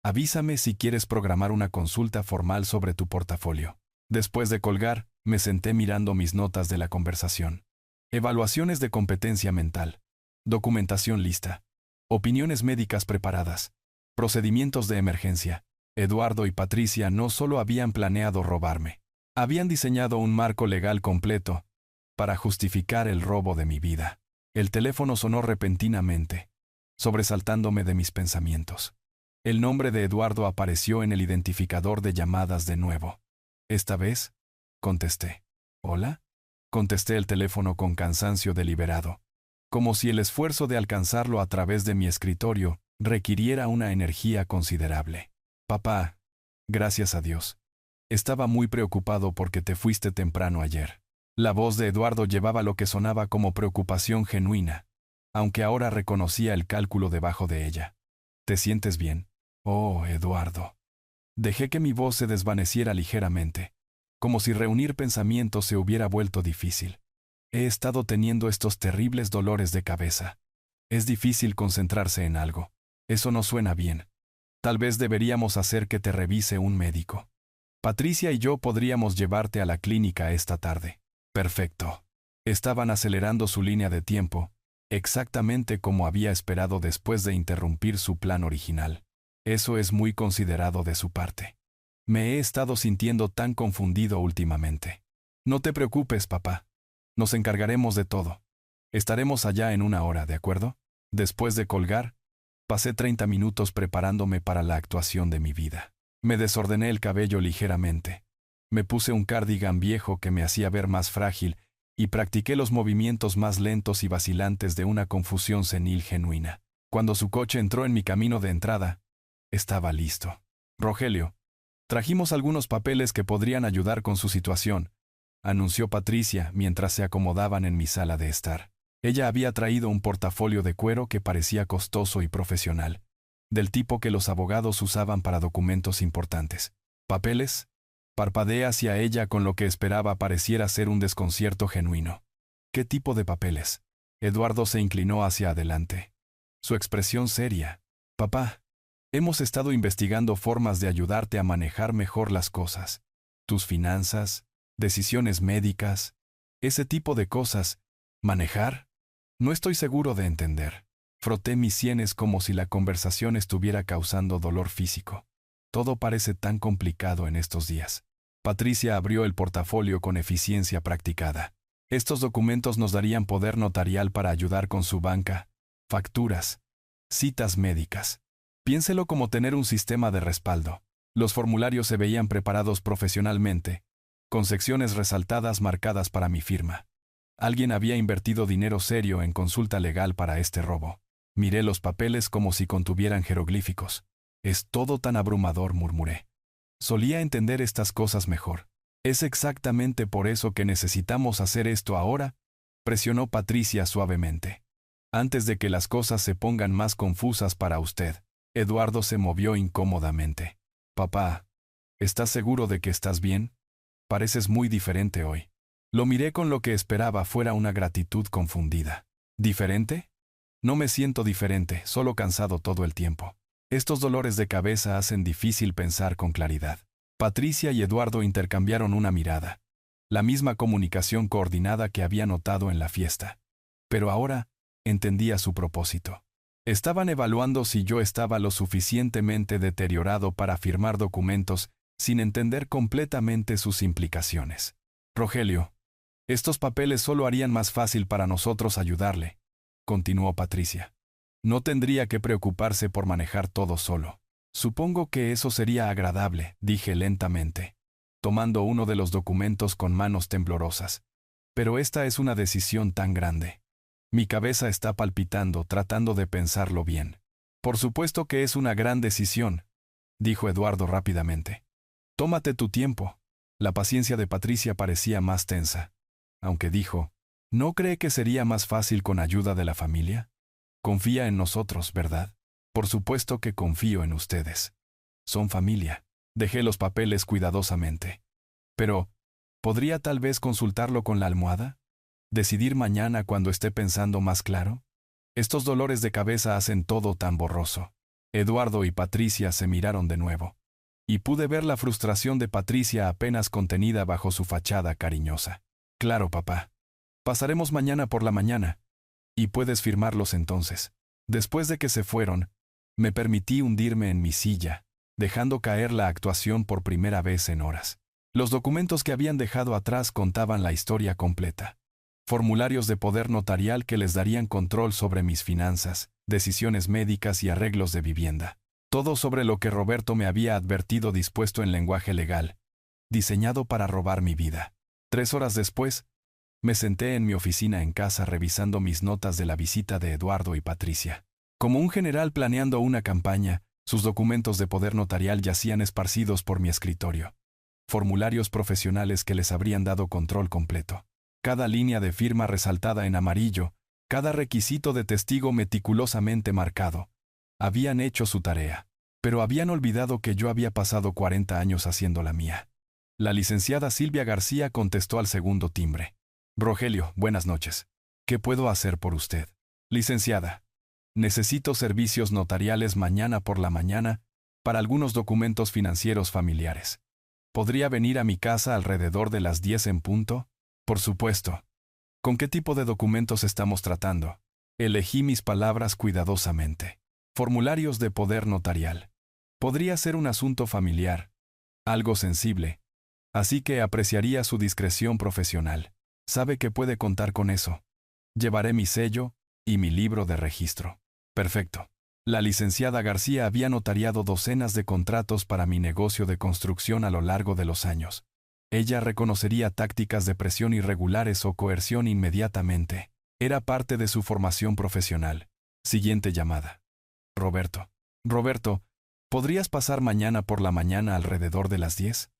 Avísame si quieres programar una consulta formal sobre tu portafolio. Después de colgar, me senté mirando mis notas de la conversación. Evaluaciones de competencia mental. Documentación lista. Opiniones médicas preparadas. Procedimientos de emergencia. Eduardo y Patricia no solo habían planeado robarme. Habían diseñado un marco legal completo para justificar el robo de mi vida. El teléfono sonó repentinamente, sobresaltándome de mis pensamientos. El nombre de Eduardo apareció en el identificador de llamadas de nuevo. Esta vez, contesté. ¿Hola? Contesté el teléfono con cansancio deliberado, como si el esfuerzo de alcanzarlo a través de mi escritorio requiriera una energía considerable. Papá, gracias a Dios. Estaba muy preocupado porque te fuiste temprano ayer. La voz de Eduardo llevaba lo que sonaba como preocupación genuina, aunque ahora reconocía el cálculo debajo de ella. ¿Te sientes bien? Oh, Eduardo. Dejé que mi voz se desvaneciera ligeramente, como si reunir pensamientos se hubiera vuelto difícil. He estado teniendo estos terribles dolores de cabeza. Es difícil concentrarse en algo. Eso no suena bien. Tal vez deberíamos hacer que te revise un médico. Patricia y yo podríamos llevarte a la clínica esta tarde. Perfecto. Estaban acelerando su línea de tiempo, exactamente como había esperado después de interrumpir su plan original. Eso es muy considerado de su parte. Me he estado sintiendo tan confundido últimamente. No te preocupes, papá. Nos encargaremos de todo. Estaremos allá en 1 hora, ¿de acuerdo? Después de colgar, pasé 30 minutos preparándome para la actuación de mi vida. Me desordené el cabello ligeramente. Me puse un cardigan viejo que me hacía ver más frágil y practiqué los movimientos más lentos y vacilantes de una confusión senil genuina. Cuando su coche entró en mi camino de entrada, estaba listo. Rogelio, trajimos algunos papeles que podrían ayudar con su situación, anunció Patricia mientras se acomodaban en mi sala de estar. Ella había traído un portafolio de cuero que parecía costoso y profesional, del tipo que los abogados usaban para documentos importantes. ¿Papeles? Parpadeé hacia ella con lo que esperaba pareciera ser un desconcierto genuino. ¿Qué tipo de papeles? Eduardo se inclinó hacia adelante. Su expresión seria. Papá, hemos estado investigando formas de ayudarte a manejar mejor las cosas. Tus finanzas, decisiones médicas, ese tipo de cosas. ¿Manejar? No estoy seguro de entender. Froté mis sienes como si la conversación estuviera causando dolor físico. Todo parece tan complicado en estos días. Patricia abrió el portafolio con eficiencia practicada. Estos documentos nos darían poder notarial para ayudar con su banca, facturas, citas médicas. Piénselo como tener un sistema de respaldo. Los formularios se veían preparados profesionalmente, con secciones resaltadas marcadas para mi firma. Alguien había invertido dinero serio en consulta legal para este robo. Miré los papeles como si contuvieran jeroglíficos. Es todo tan abrumador, murmuré. Solía entender estas cosas mejor. Es exactamente por eso que necesitamos hacer esto ahora, presionó Patricia suavemente. Antes de que las cosas se pongan más confusas para usted. Eduardo se movió incómodamente. Papá, ¿estás seguro de que estás bien? Pareces muy diferente hoy. Lo miré con lo que esperaba fuera una gratitud confundida. ¿Diferente? No me siento diferente, solo cansado todo el tiempo. Estos dolores de cabeza hacen difícil pensar con claridad. Patricia y Eduardo intercambiaron una mirada. La misma comunicación coordinada que había notado en la fiesta. Pero ahora, entendía su propósito. Estaban evaluando si yo estaba lo suficientemente deteriorado para firmar documentos sin entender completamente sus implicaciones. Rogelio, estos papeles solo harían más fácil para nosotros ayudarle, continuó Patricia. No tendría que preocuparse por manejar todo solo. Supongo que eso sería agradable, dije lentamente, tomando uno de los documentos con manos temblorosas. Pero esta es una decisión tan grande. Mi cabeza está palpitando tratando de pensarlo bien. Por supuesto que es una gran decisión, dijo Eduardo rápidamente. Tómate tu tiempo. La paciencia de Patricia parecía más tensa. Aunque dijo, ¿no cree que sería más fácil con ayuda de la familia? Confía en nosotros, ¿verdad? Por supuesto que confío en ustedes. Son familia. Dejé los papeles cuidadosamente. Pero, ¿podría tal vez consultarlo con la almohada? ¿Decidir mañana cuando esté pensando más claro? Estos dolores de cabeza hacen todo tan borroso. Eduardo y Patricia se miraron de nuevo. Y pude ver la frustración de Patricia apenas contenida bajo su fachada cariñosa. Claro, papá. Pasaremos mañana por la mañana. Y puedes firmarlos entonces. Después de que se fueron, me permití hundirme en mi silla, dejando caer la actuación por primera vez en horas. Los documentos que habían dejado atrás contaban la historia completa. Formularios de poder notarial que les darían control sobre mis finanzas, decisiones médicas y arreglos de vivienda. Todo sobre lo que Roberto me había advertido dispuesto en lenguaje legal, diseñado para robar mi vida. 3 horas después, me senté en mi oficina en casa revisando mis notas de la visita de Eduardo y Patricia. Como un general planeando una campaña, sus documentos de poder notarial yacían esparcidos por mi escritorio. Formularios profesionales que les habrían dado control completo. Cada línea de firma resaltada en amarillo, cada requisito de testigo meticulosamente marcado. Habían hecho su tarea, pero habían olvidado que yo había pasado 40 años haciendo la mía. La licenciada Silvia García contestó al segundo timbre. Rogelio, buenas noches. ¿Qué puedo hacer por usted? Licenciada, necesito servicios notariales mañana por la mañana para algunos documentos financieros familiares. ¿Podría venir a mi casa alrededor de las 10 en punto? Por supuesto. ¿Con qué tipo de documentos estamos tratando? Elegí mis palabras cuidadosamente. Formularios de poder notarial. Podría ser un asunto familiar, algo sensible, así que apreciaría su discreción profesional. Sabe que puede contar con eso. Llevaré mi sello y mi libro de registro. Perfecto. La licenciada García había notariado docenas de contratos para mi negocio de construcción a lo largo de los años. Ella reconocería tácticas de presión irregulares o coerción inmediatamente. Era parte de su formación profesional. Siguiente llamada. Roberto. Roberto, ¿podrías pasar mañana por la mañana alrededor de las 10?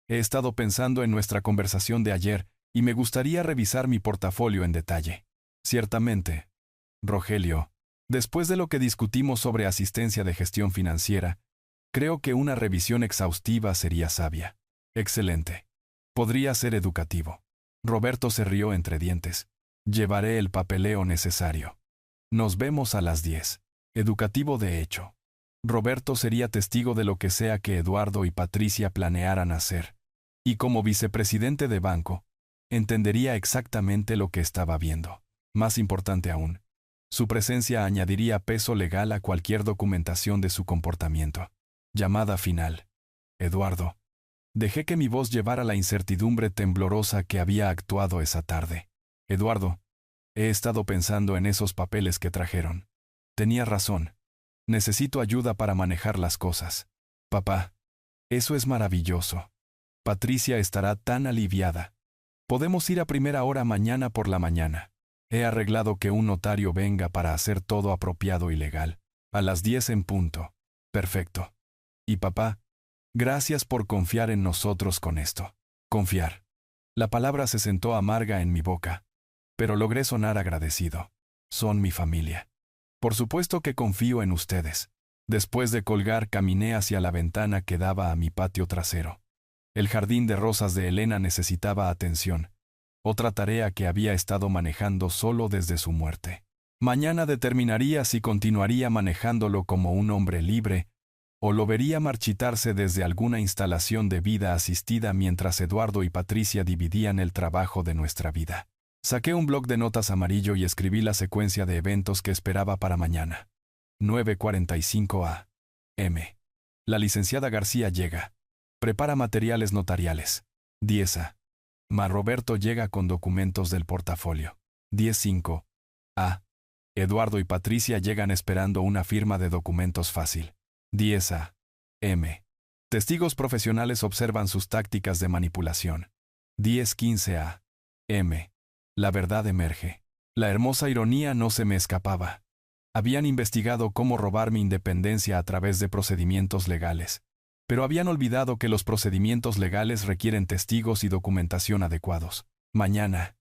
He estado pensando en nuestra conversación de ayer y me gustaría revisar mi portafolio en detalle. Ciertamente. Rogelio, después de lo que discutimos sobre asistencia de gestión financiera, creo que una revisión exhaustiva sería sabia. Excelente. Podría ser educativo. Roberto se rió entre dientes. Llevaré el papeleo necesario. Nos vemos a las 10. Educativo de hecho. Roberto sería testigo de lo que sea que Eduardo y Patricia planearan hacer. Y como vicepresidente de banco, entendería exactamente lo que estaba viendo. Más importante aún, su presencia añadiría peso legal a cualquier documentación de su comportamiento. Llamada final. Eduardo. Dejé que mi voz llevara la incertidumbre temblorosa que había actuado esa tarde. Eduardo, he estado pensando en esos papeles que trajeron. Tenía razón. Necesito ayuda para manejar las cosas. Papá, eso es maravilloso. Patricia estará tan aliviada. Podemos ir a primera hora mañana por la mañana. He arreglado que un notario venga para hacer todo apropiado y legal. A las 10 en punto. Perfecto. Y papá, gracias por confiar en nosotros con esto. Confiar. La palabra se sentó amarga en mi boca, pero logré sonar agradecido. Son mi familia. Por supuesto que confío en ustedes. Después de colgar, caminé hacia la ventana que daba a mi patio trasero. El jardín de rosas de Elena necesitaba atención. Otra tarea que había estado manejando solo desde su muerte. Mañana determinaría si continuaría manejándolo como un hombre libre o lo vería marchitarse desde alguna instalación de vida asistida mientras Eduardo y Patricia dividían el trabajo de nuestra vida. Saqué un bloc de notas amarillo y escribí la secuencia de eventos que esperaba para mañana. 9:45 a.m. La licenciada García llega. Prepara materiales notariales. 10 a.m. Roberto llega con documentos del portafolio. 10:05 a.m. Eduardo y Patricia llegan esperando una firma de documentos fácil. 10 a.m. Testigos profesionales observan sus tácticas de manipulación. 10:15 a.m. La verdad emerge. La hermosa ironía no se me escapaba. Habían investigado cómo robar mi independencia a través de procedimientos legales. Pero habían olvidado que los procedimientos legales requieren testigos y documentación adecuados. Mañana,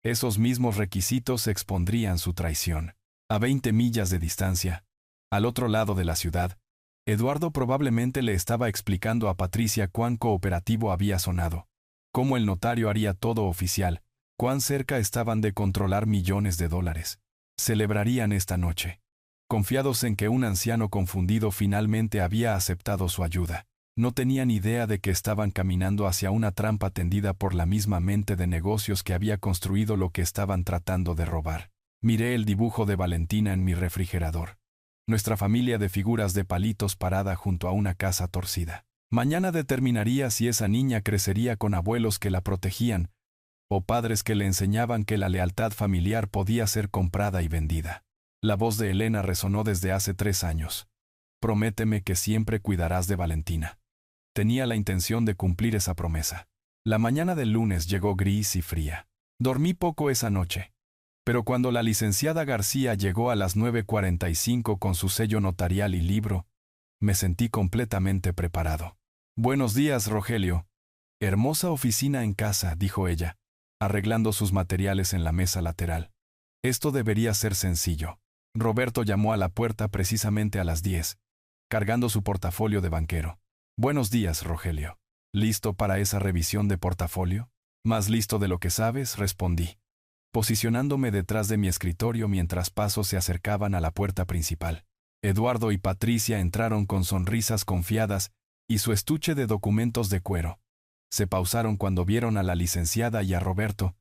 esos mismos requisitos expondrían su traición. A 20 millas de distancia, al otro lado de la ciudad, Eduardo probablemente le estaba explicando a Patricia cuán cooperativo había sonado, cómo el notario haría todo oficial, cuán cerca estaban de controlar millones de dólares. Celebrarían esta noche, confiados en que un anciano confundido finalmente había aceptado su ayuda. No tenían idea de que estaban caminando hacia una trampa tendida por la misma mente de negocios que había construido lo que estaban tratando de robar. Miré el dibujo de Valentina en mi refrigerador. Nuestra familia de figuras de palitos parada junto a una casa torcida. Mañana determinaría si esa niña crecería con abuelos que la protegían, o padres que le enseñaban que la lealtad familiar podía ser comprada y vendida. La voz de Elena resonó desde hace 3 años. Prométeme que siempre cuidarás de Valentina. Tenía la intención de cumplir esa promesa. La mañana del lunes llegó gris y fría. Dormí poco esa noche. Pero cuando la licenciada García llegó a las 9:45 con su sello notarial y libro, me sentí completamente preparado. Buenos días, Rogelio. Hermosa oficina en casa, dijo ella, arreglando sus materiales en la mesa lateral. Esto debería ser sencillo. Roberto llamó a la puerta precisamente a las 10, cargando su portafolio de banquero. Buenos días, Rogelio. ¿Listo para esa revisión de portafolio? Más listo de lo que sabes, respondí, posicionándome detrás de mi escritorio mientras pasos se acercaban a la puerta principal. Eduardo y Patricia entraron con sonrisas confiadas y su estuche de documentos de cuero. Se pausaron cuando vieron a la licenciada y a Roberto,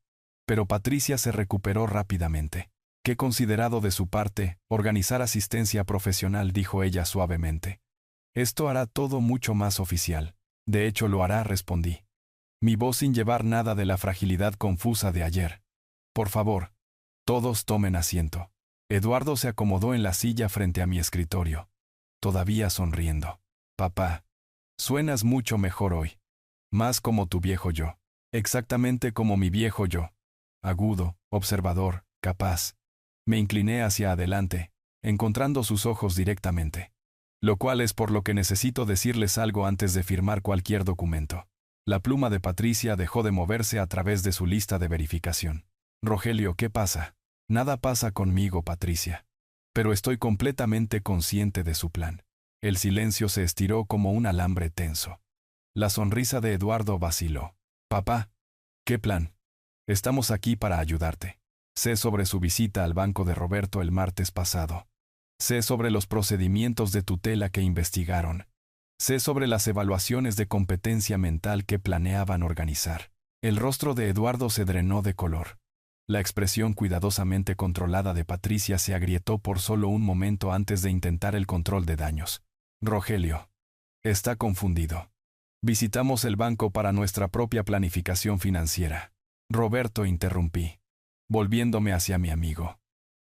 pero Patricia se recuperó rápidamente. Qué considerado de su parte, organizar asistencia profesional, dijo ella suavemente. Esto hará todo mucho más oficial. De hecho lo hará, respondí, mi voz sin llevar nada de la fragilidad confusa de ayer. Por favor, todos tomen asiento. Eduardo se acomodó en la silla frente a mi escritorio, todavía sonriendo. Papá, suenas mucho mejor hoy. Más como tu viejo yo. Exactamente como mi viejo yo. Agudo, observador, capaz. Me incliné hacia adelante, encontrando sus ojos directamente. Lo cual es por lo que necesito decirles algo antes de firmar cualquier documento. La pluma de Patricia dejó de moverse a través de su lista de verificación. Rogelio, ¿qué pasa? Nada pasa conmigo, Patricia. Pero estoy completamente consciente de su plan. El silencio se estiró como un alambre tenso. La sonrisa de Eduardo vaciló. Papá, ¿qué plan? Estamos aquí para ayudarte. Sé sobre su visita al banco de Roberto el martes pasado. Sé sobre los procedimientos de tutela que investigaron. Sé sobre las evaluaciones de competencia mental que planeaban organizar. El rostro de Eduardo se drenó de color. La expresión cuidadosamente controlada de Patricia se agrietó por solo un momento antes de intentar el control de daños. Rogelio, está confundido. Visitamos el banco para nuestra propia planificación financiera. Roberto, interrumpí, volviéndome hacia mi amigo.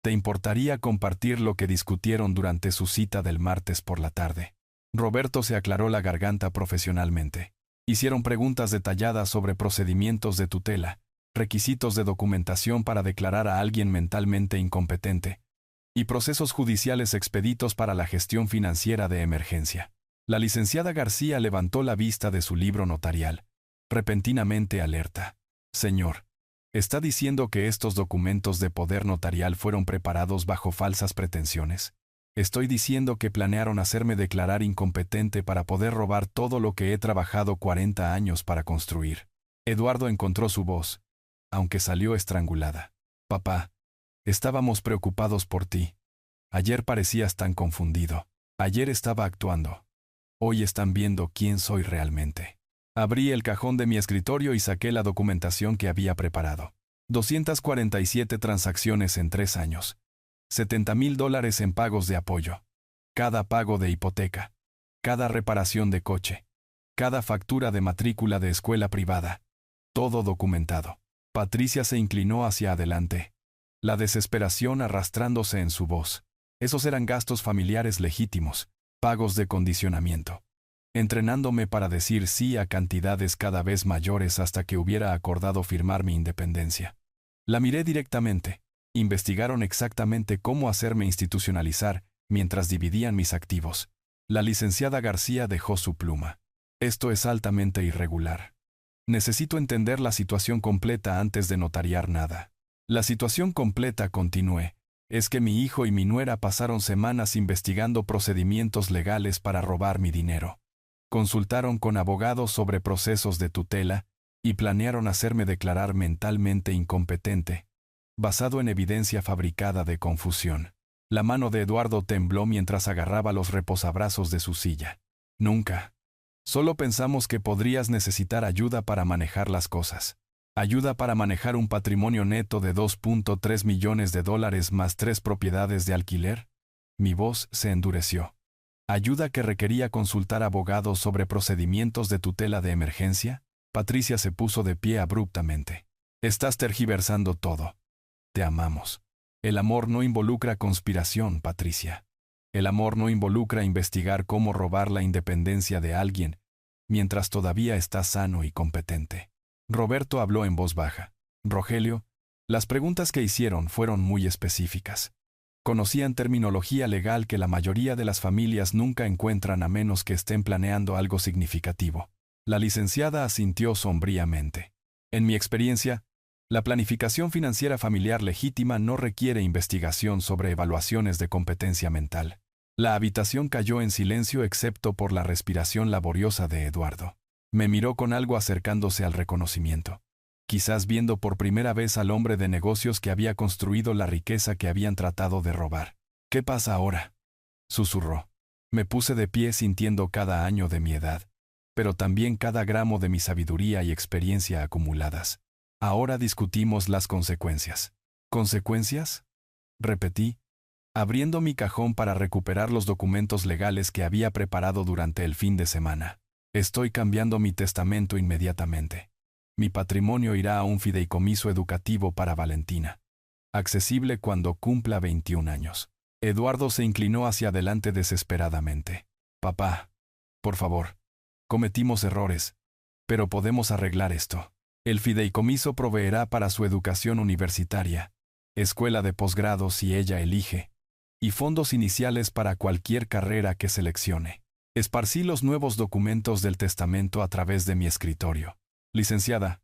¿Te importaría compartir lo que discutieron durante su cita del martes por la tarde? Roberto se aclaró la garganta profesionalmente. Hicieron preguntas detalladas sobre procedimientos de tutela, requisitos de documentación para declarar a alguien mentalmente incompetente, y procesos judiciales expeditos para la gestión financiera de emergencia. La licenciada García levantó la vista de su libro notarial, repentinamente alerta. Señor, ¿está diciendo que estos documentos de poder notarial fueron preparados bajo falsas pretensiones? Estoy diciendo que planearon hacerme declarar incompetente para poder robar todo lo que he trabajado 40 años para construir. Eduardo encontró su voz, aunque salió estrangulada. Papá, estábamos preocupados por ti. Ayer parecías tan confundido. Ayer estaba actuando. Hoy están viendo quién soy realmente. Abrí el cajón de mi escritorio y saqué la documentación que había preparado. 247 transacciones en 3 años. $70,000 en pagos de apoyo. Cada pago de hipoteca. Cada reparación de coche. Cada factura de matrícula de escuela privada. Todo documentado. Patricia se inclinó hacia adelante, la desesperación arrastrándose en su voz. Esos eran gastos familiares legítimos, pagos de condicionamiento. Entrenándome para decir sí a cantidades cada vez mayores hasta que hubiera acordado firmar mi independencia. La miré directamente. Investigaron exactamente cómo hacerme institucionalizar mientras dividían mis activos. La licenciada García dejó su pluma. Esto es altamente irregular. Necesito entender la situación completa antes de notariar nada. La situación completa, continué, es que mi hijo y mi nuera pasaron semanas investigando procedimientos legales para robar mi dinero. Consultaron con abogados sobre procesos de tutela y planearon hacerme declarar mentalmente incompetente, basado en evidencia fabricada de confusión. La mano de Eduardo tembló mientras agarraba los reposabrazos de su silla. Nunca. Solo pensamos que podrías necesitar ayuda para manejar las cosas. Ayuda para manejar un patrimonio neto de $2.3 millones más 3 propiedades de alquiler. Mi voz se endureció. ¿Ayuda que requería consultar abogados sobre procedimientos de tutela de emergencia? Patricia se puso de pie abruptamente. Estás tergiversando todo. Te amamos. El amor no involucra conspiración, Patricia. El amor no involucra investigar cómo robar la independencia de alguien, mientras todavía está sano y competente. Roberto habló en voz baja. Rogelio, las preguntas que hicieron fueron muy específicas. Conocían terminología legal que la mayoría de las familias nunca encuentran a menos que estén planeando algo significativo. La licenciada asintió sombríamente. En mi experiencia, la planificación financiera familiar legítima no requiere investigación sobre evaluaciones de competencia mental. La habitación cayó en silencio excepto por la respiración laboriosa de Eduardo. Me miró con algo acercándose al reconocimiento. Quizás viendo por primera vez al hombre de negocios que había construido la riqueza que habían tratado de robar. ¿Qué pasa ahora?, susurró. Me puse de pie sintiendo cada año de mi edad, pero también cada gramo de mi sabiduría y experiencia acumuladas. Ahora discutimos las consecuencias. ¿Consecuencias?, repetí, abriendo mi cajón para recuperar los documentos legales que había preparado durante el fin de semana. Estoy cambiando mi testamento inmediatamente. Mi patrimonio irá a un fideicomiso educativo para Valentina, accesible cuando cumpla 21 años. Eduardo se inclinó hacia adelante desesperadamente. Papá, por favor, cometimos errores, pero podemos arreglar esto. El fideicomiso proveerá para su educación universitaria, escuela de posgrado si ella elige, y fondos iniciales para cualquier carrera que seleccione. Esparcí los nuevos documentos del testamento a través de mi escritorio. Licenciada,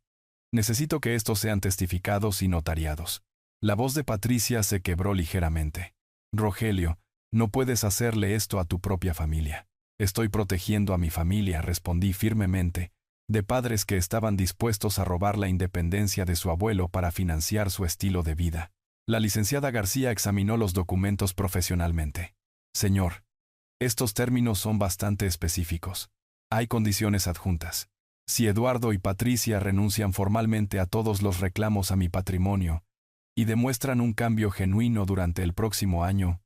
necesito que estos sean testificados y notariados. La voz de Patricia se quebró ligeramente. Rogelio, no puedes hacerle esto a tu propia familia. Estoy protegiendo a mi familia, respondí firmemente, de padres que estaban dispuestos a robar la independencia de su abuelo para financiar su estilo de vida. La licenciada García examinó los documentos profesionalmente. Señor, estos términos son bastante específicos. Hay condiciones adjuntas. Si Eduardo y Patricia renuncian formalmente a todos los reclamos a mi patrimonio y demuestran un cambio genuino durante el próximo año,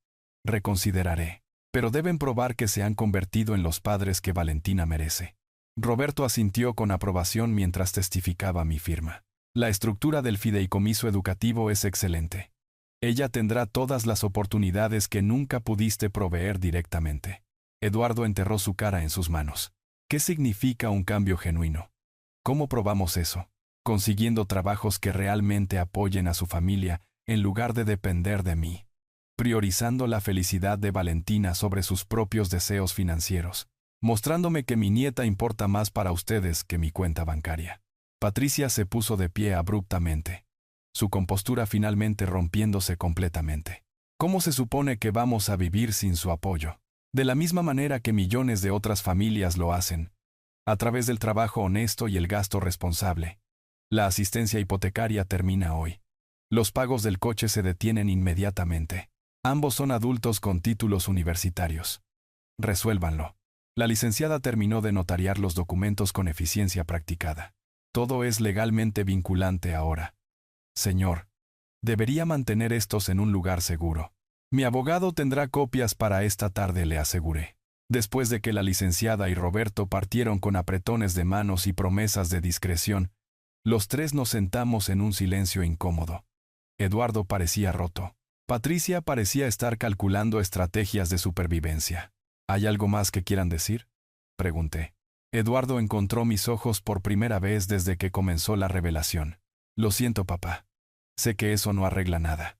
reconsideraré. Pero deben probar que se han convertido en los padres que Valentina merece. Roberto asintió con aprobación mientras testificaba mi firma. La estructura del fideicomiso educativo es excelente. Ella tendrá todas las oportunidades que nunca pudiste proveer directamente. Eduardo enterró su cara en sus manos. ¿Qué significa un cambio genuino? ¿Cómo probamos eso? Consiguiendo trabajos que realmente apoyen a su familia en lugar de depender de mí. Priorizando la felicidad de Valentina sobre sus propios deseos financieros. Mostrándome que mi nieta importa más para ustedes que mi cuenta bancaria. Patricia se puso de pie abruptamente, su compostura finalmente rompiéndose completamente. ¿Cómo se supone que vamos a vivir sin su apoyo? De la misma manera que millones de otras familias lo hacen, a través del trabajo honesto y el gasto responsable. La asistencia hipotecaria termina hoy. Los pagos del coche se detienen inmediatamente. Ambos son adultos con títulos universitarios. Resuélvanlo. La licenciada terminó de notariar los documentos con eficiencia practicada. Todo es legalmente vinculante ahora. Señor, debería mantener estos en un lugar seguro. Mi abogado tendrá copias para esta tarde, le aseguré. Después de que la licenciada y Roberto partieron con apretones de manos y promesas de discreción, los tres nos sentamos en un silencio incómodo. Eduardo parecía roto. Patricia parecía estar calculando estrategias de supervivencia. ¿Hay algo más que quieran decir?, pregunté. Eduardo encontró mis ojos por primera vez desde que comenzó la revelación. Lo siento, papá. Sé que eso no arregla nada.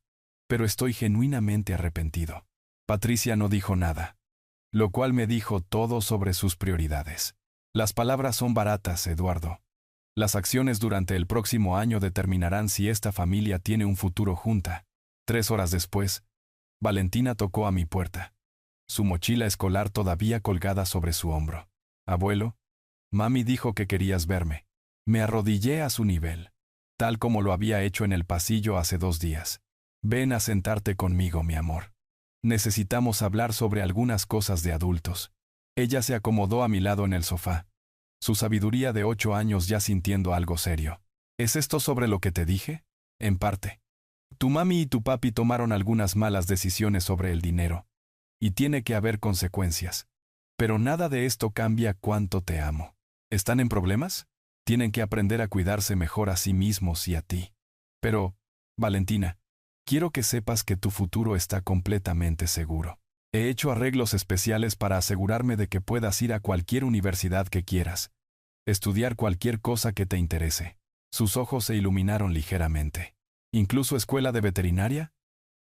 pero estoy genuinamente arrepentido. Patricia no dijo nada, lo cual me dijo todo sobre sus prioridades. Las palabras son baratas, Eduardo. Las acciones durante el próximo año determinarán si esta familia tiene un futuro junta. 3 horas después, Valentina tocó a mi puerta, su mochila escolar todavía colgada sobre su hombro. Abuelo, mami dijo que querías verme. Me arrodillé a su nivel, tal como lo había hecho en el pasillo hace 2 días. Ven a sentarte conmigo, mi amor. Necesitamos hablar sobre algunas cosas de adultos. Ella se acomodó a mi lado en el sofá, su sabiduría de 8 años ya sintiendo algo serio. ¿Es esto sobre lo que te dije? En parte. Tu mami y tu papi tomaron algunas malas decisiones sobre el dinero, y tiene que haber consecuencias. Pero nada de esto cambia cuánto te amo. ¿Están en problemas? Tienen que aprender a cuidarse mejor a sí mismos y a ti. Pero, Valentina, quiero que sepas que tu futuro está completamente seguro. He hecho arreglos especiales para asegurarme de que puedas ir a cualquier universidad que quieras, estudiar cualquier cosa que te interese. Sus ojos se iluminaron ligeramente. ¿Incluso escuela de veterinaria?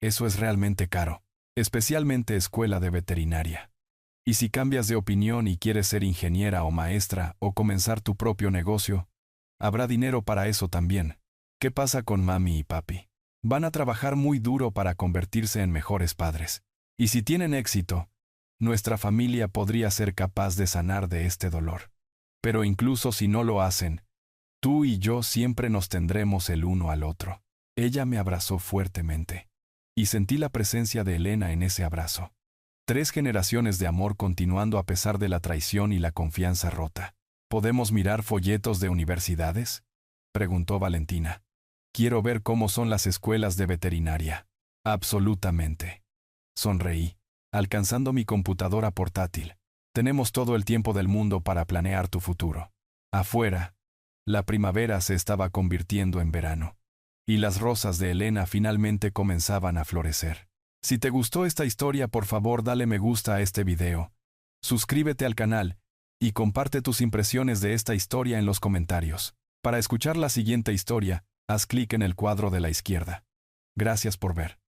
Eso es realmente caro, especialmente escuela de veterinaria. Y si cambias de opinión y quieres ser ingeniera o maestra o comenzar tu propio negocio, habrá dinero para eso también. ¿Qué pasa con mami y papi? Van a trabajar muy duro para convertirse en mejores padres. Y si tienen éxito, nuestra familia podría ser capaz de sanar de este dolor. Pero incluso si no lo hacen, tú y yo siempre nos tendremos el uno al otro. Ella me abrazó fuertemente, y sentí la presencia de Elena en ese abrazo. 3 generaciones de amor continuando a pesar de la traición y la confianza rota. ¿Podemos mirar folletos de universidades?, preguntó Valentina. Quiero ver cómo son las escuelas de veterinaria. Absolutamente. Sonreí, alcanzando mi computadora portátil. Tenemos todo el tiempo del mundo para planear tu futuro. Afuera, la primavera se estaba convirtiendo en verano, y las rosas de Elena finalmente comenzaban a florecer. Si te gustó esta historia, por favor dale me gusta a este video, suscríbete al canal, y comparte tus impresiones de esta historia en los comentarios. Para escuchar la siguiente historia, haz clic en el cuadro de la izquierda. Gracias por ver.